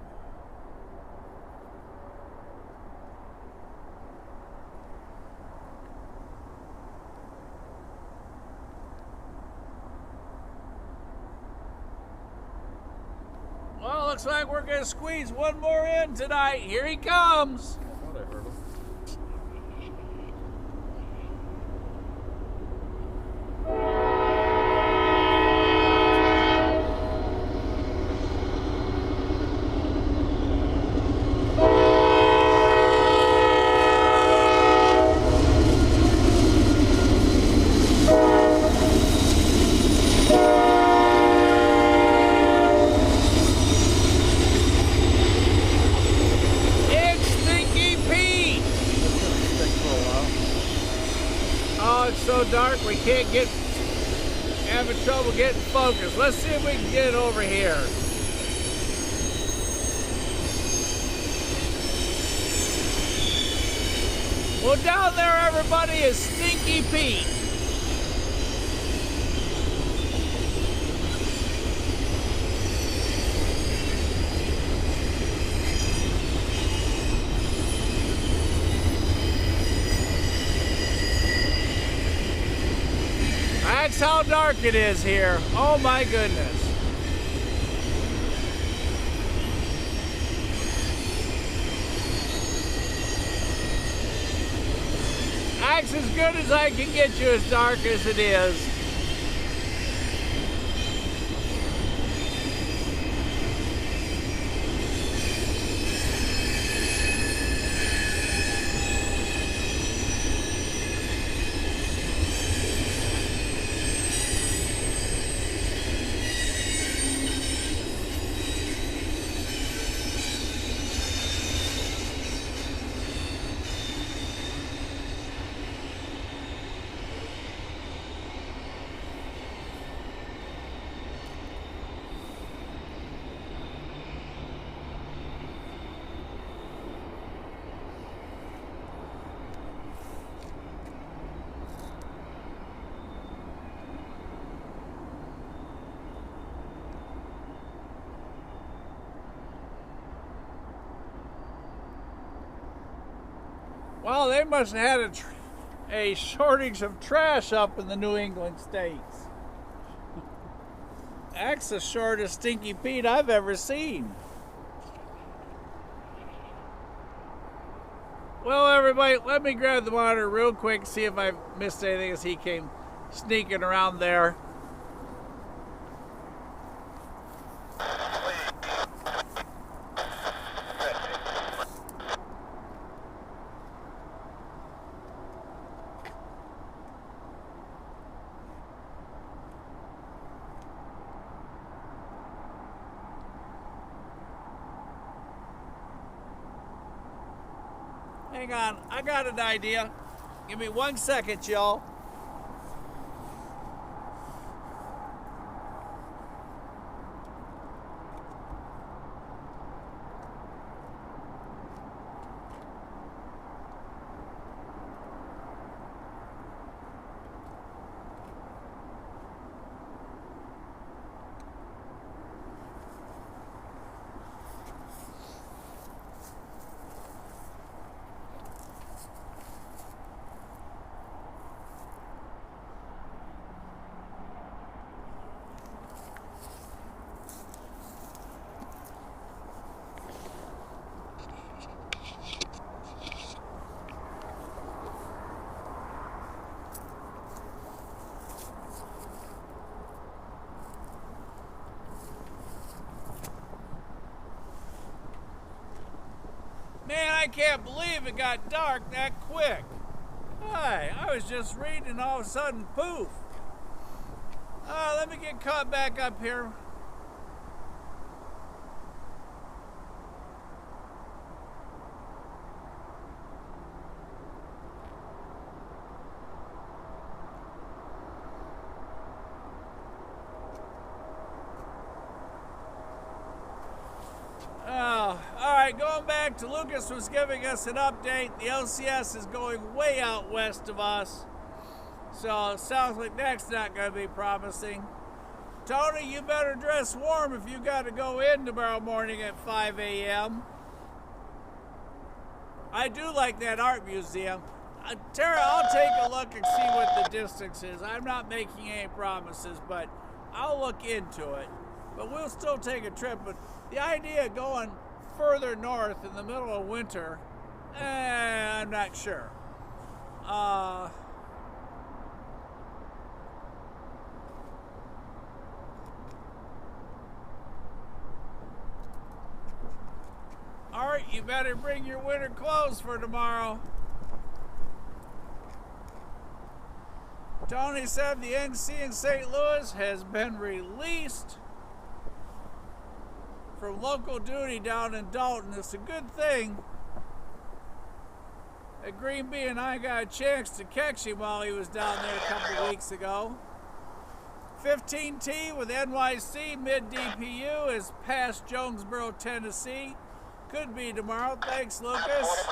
Well, looks like we're going to squeeze one more in tonight. Here he comes. I thought I heard him. It's Stinky Pete. It's gonna stick for a while. Oh, it's so dark we can't get, having trouble getting focused. Let's see if we can get it over here. Well, down there, everybody, is Stinky Pete. That's how dark it is here. Oh my goodness. That's as good as I can get you as dark as it is. Well, they must have had a shortage of trash up in the New England states. That's the shortest Stinky Pete I've ever seen. Well, everybody, let me grab the monitor real quick, see if I missed anything as he came sneaking around there. Hang on, I got an idea. Give me 1 second, y'all. I can't believe it got dark that quick. Hi, I was just reading and all of a sudden, poof. Let me get caught back up here. Alright, going back to Lucas was giving us an update. The LCS is going way out west of us. So it sounds like that's not going to be promising. Tony, you better dress warm if you got to go in tomorrow morning at 5 a.m. I do like that art museum. Tara, I'll take a look and see what the distance is. I'm not making any promises, but I'll look into it. But we'll still take a trip. But the idea of going further north in the middle of winter, I'm not sure. Alright, you better bring your winter clothes for tomorrow. Tony said the NC in St. Louis has been released from local duty down in Dalton. It's a good thing that Green Bee and I got a chance to catch him while he was down there a couple weeks ago. 15T with NYC mid-DPU is past Jonesboro, Tennessee. Could be tomorrow. Thanks, Lucas.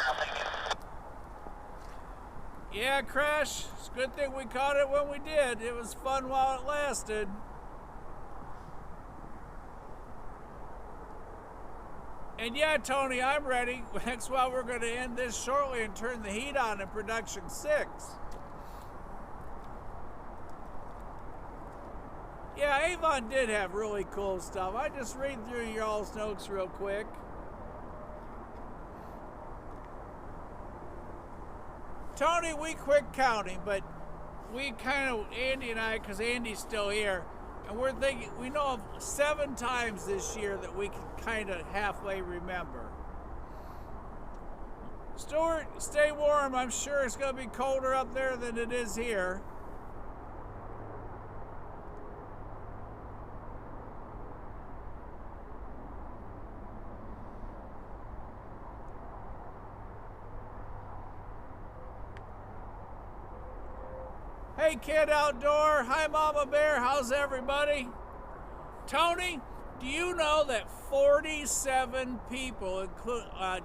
Yeah, Crash. It's a good thing we caught it when we did. It was fun while it lasted. And yeah, Tony, I'm ready. That's why we're going to end this shortly and turn the heat on in production 6. Yeah, Avon did have really cool stuff. I just read through y'all's notes real quick. Tony, we quit counting, but we kind of, Andy and I, because Andy's still here, and we're thinking, we know of 7 times this year that we can kind of halfway remember. Stuart, stay warm. I'm sure it's going to be colder up there than it is here. Hey, Kid Outdoor. Hi, Mama Bear. How's everybody? Tony, do you know that 47 people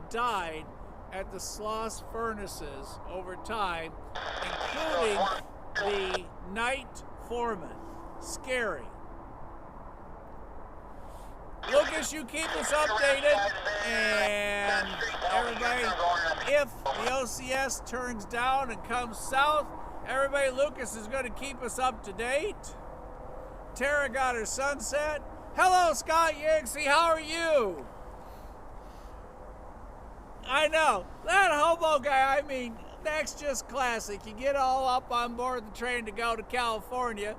died at the Sloss furnaces over time, including the night foreman? Scary. Lucas, you keep us updated. And everybody, if the OCS turns down and comes south, everybody, Lucas is going to keep us up to date. Tara got her sunset. Hello, Scott Yanksy. How are you? I know. That hobo guy, I mean, that's just classic. You get all up on board the train to go to California.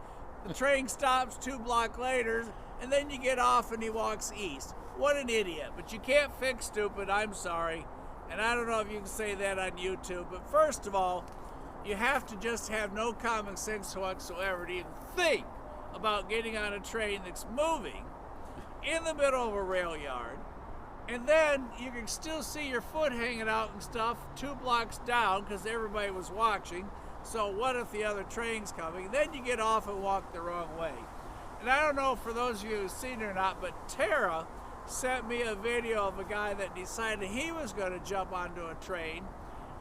The train stops 2 blocks later, and then you get off and he walks east. What an idiot. But you can't fix stupid. I'm sorry. And I don't know if you can say that on YouTube. But first of all, you have to just have no common sense whatsoever to even think about getting on a train that's moving in the middle of a rail yard. And then you can still see your foot hanging out and stuff 2 blocks down because everybody was watching. So what if the other train's coming? Then you get off and walk the wrong way. And I don't know for those of you who've seen it or not, but Tara sent me a video of a guy that decided he was going to jump onto a train.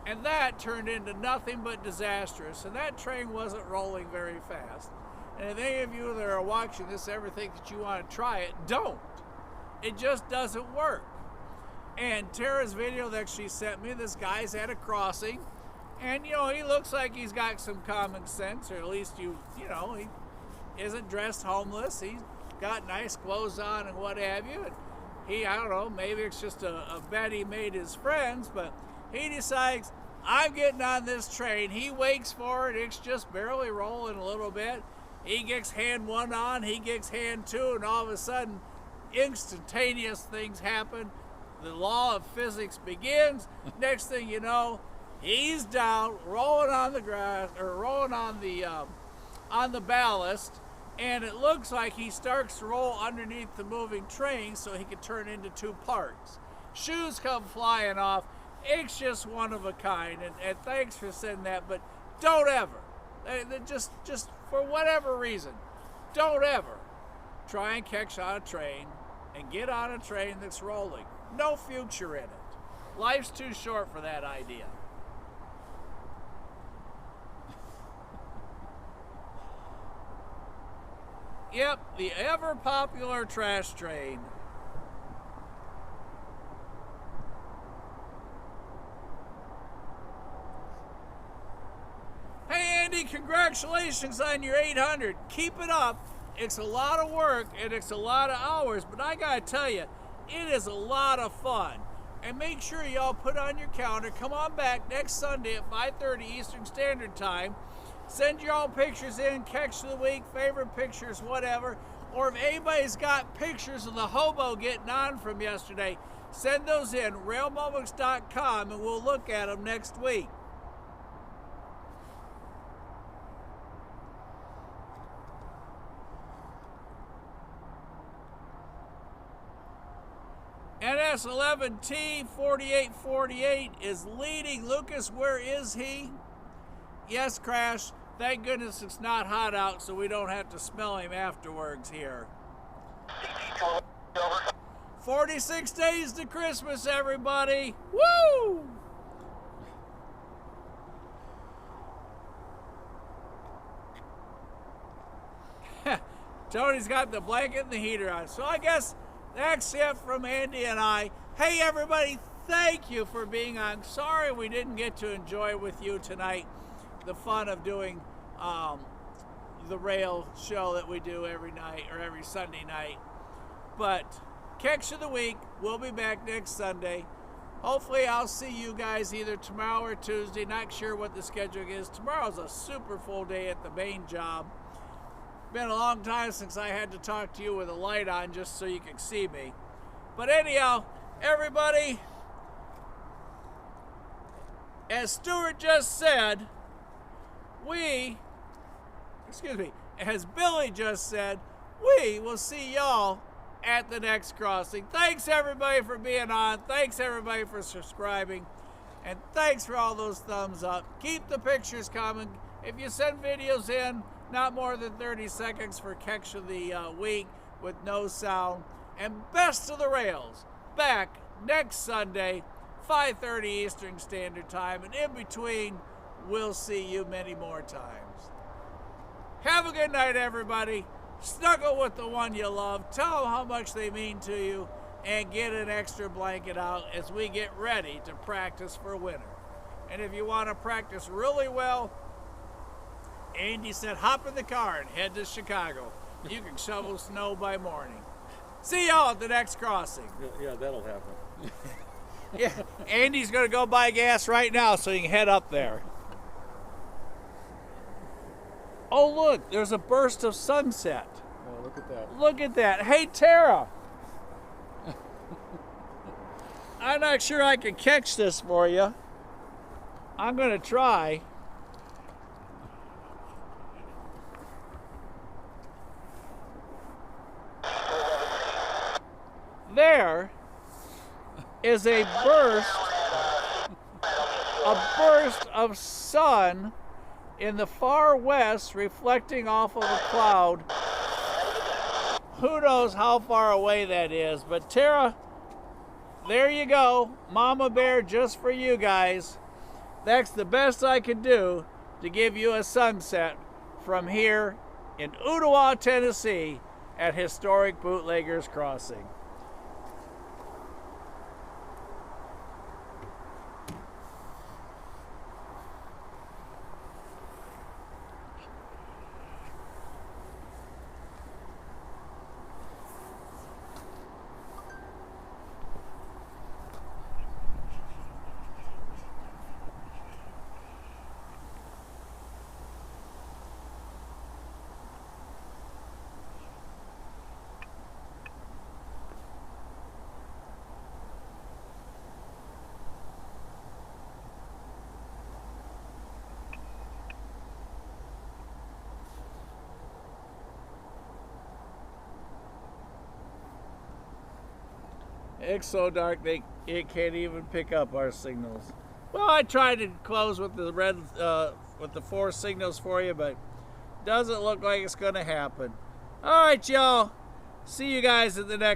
And that turned into nothing but disastrous. And that train wasn't rolling very fast. And if any of you that are watching this ever think that you want to try it, don't. It just doesn't work. And Tara's video that she sent me, this guy's at a crossing. And, you know, he looks like he's got some common sense. Or at least, you know, he isn't dressed homeless. He's got nice clothes on and what have you. And he, I don't know, maybe it's just a bet he made his friends. But he decides, I'm getting on this train. He waits for it. It's just barely rolling a little bit. He gets hand 1 on, he gets hand 2, and all of a sudden, instantaneous things happen. the law of physics begins. Next thing you know, he's down, rolling on the grass, or rolling on the ballast, and it looks like he starts to roll underneath the moving train so he can turn into two parts. Shoes come flying off. It's just one of a kind, and thanks for saying that, but don't ever, just for whatever reason, don't ever try and catch on a train and get on a train that's rolling. No future in it. Life's too short for that idea. Yep, the ever popular trash train. Hey Andy, congratulations on your 800. Keep it up. It's a lot of work and it's a lot of hours, but I gotta tell you, it is a lot of fun. And make sure y'all put on your calendar, come on back next Sunday at 5:30 Eastern Standard Time. Send your all pictures in, catch of the week, favorite pictures, whatever. Or if anybody's got pictures of the hobo getting on from yesterday, send those in, railmoments.com, and we'll look at them next week. NS11T 4848 is leading. Lucas, where is he? Yes, Crash. Thank goodness it's not hot out, so we don't have to smell him afterwards here. 46 days to Christmas, everybody. Woo! Tony's got the blanket and the heater on. So I guess that's it from Andy and I. Hey, everybody, thank you for being on. Sorry we didn't get to enjoy with you tonight the fun of doing the rail show that we do every night or every Sunday night. But catch of the week, we'll be back next Sunday. Hopefully I'll see you guys either tomorrow or Tuesday. Not sure what the schedule is. Tomorrow's a super full day at the main job. Been a long time since I had to talk to you with a light on just so you can see me. But anyhow, everybody, as Stuart just said, as Billy just said, we will see y'all at the next crossing. Thanks everybody for being on. Thanks everybody for subscribing. And thanks for all those thumbs up. Keep the pictures coming. If you send videos in, not more than 30 seconds for catch of the week with no sound. And best of the rails, back next Sunday, 5:30 Eastern Standard Time. And in between, we'll see you many more times. Have a good night, everybody. Snuggle with the one you love. Tell them how much they mean to you. And get an extra blanket out as we get ready to practice for winter. And if you want to practice really well, Andy said hop in the car and head to Chicago. You can shovel snow by morning. See y'all at the next crossing. Yeah, that'll happen. Yeah, Andy's going to go buy gas right now so he can head up there. Oh, look, there's a burst of sunset. Oh, look at that. Look at that. Hey, Tara. I'm not sure I can catch this for you. I'm going to try. There is a burst of sun in the far west reflecting off of a cloud. Who knows how far away that is, but Tara, there you go. Mama Bear just for you guys. That's the best I could do to give you a sunset from here in Ooltewah, Tennessee at historic Bootleggers Crossing. It's so dark it can't even pick up our signals. Well, I tried to close with the red with the 4 signals for you, but doesn't look like it's gonna happen. All right, y'all. See you guys at the next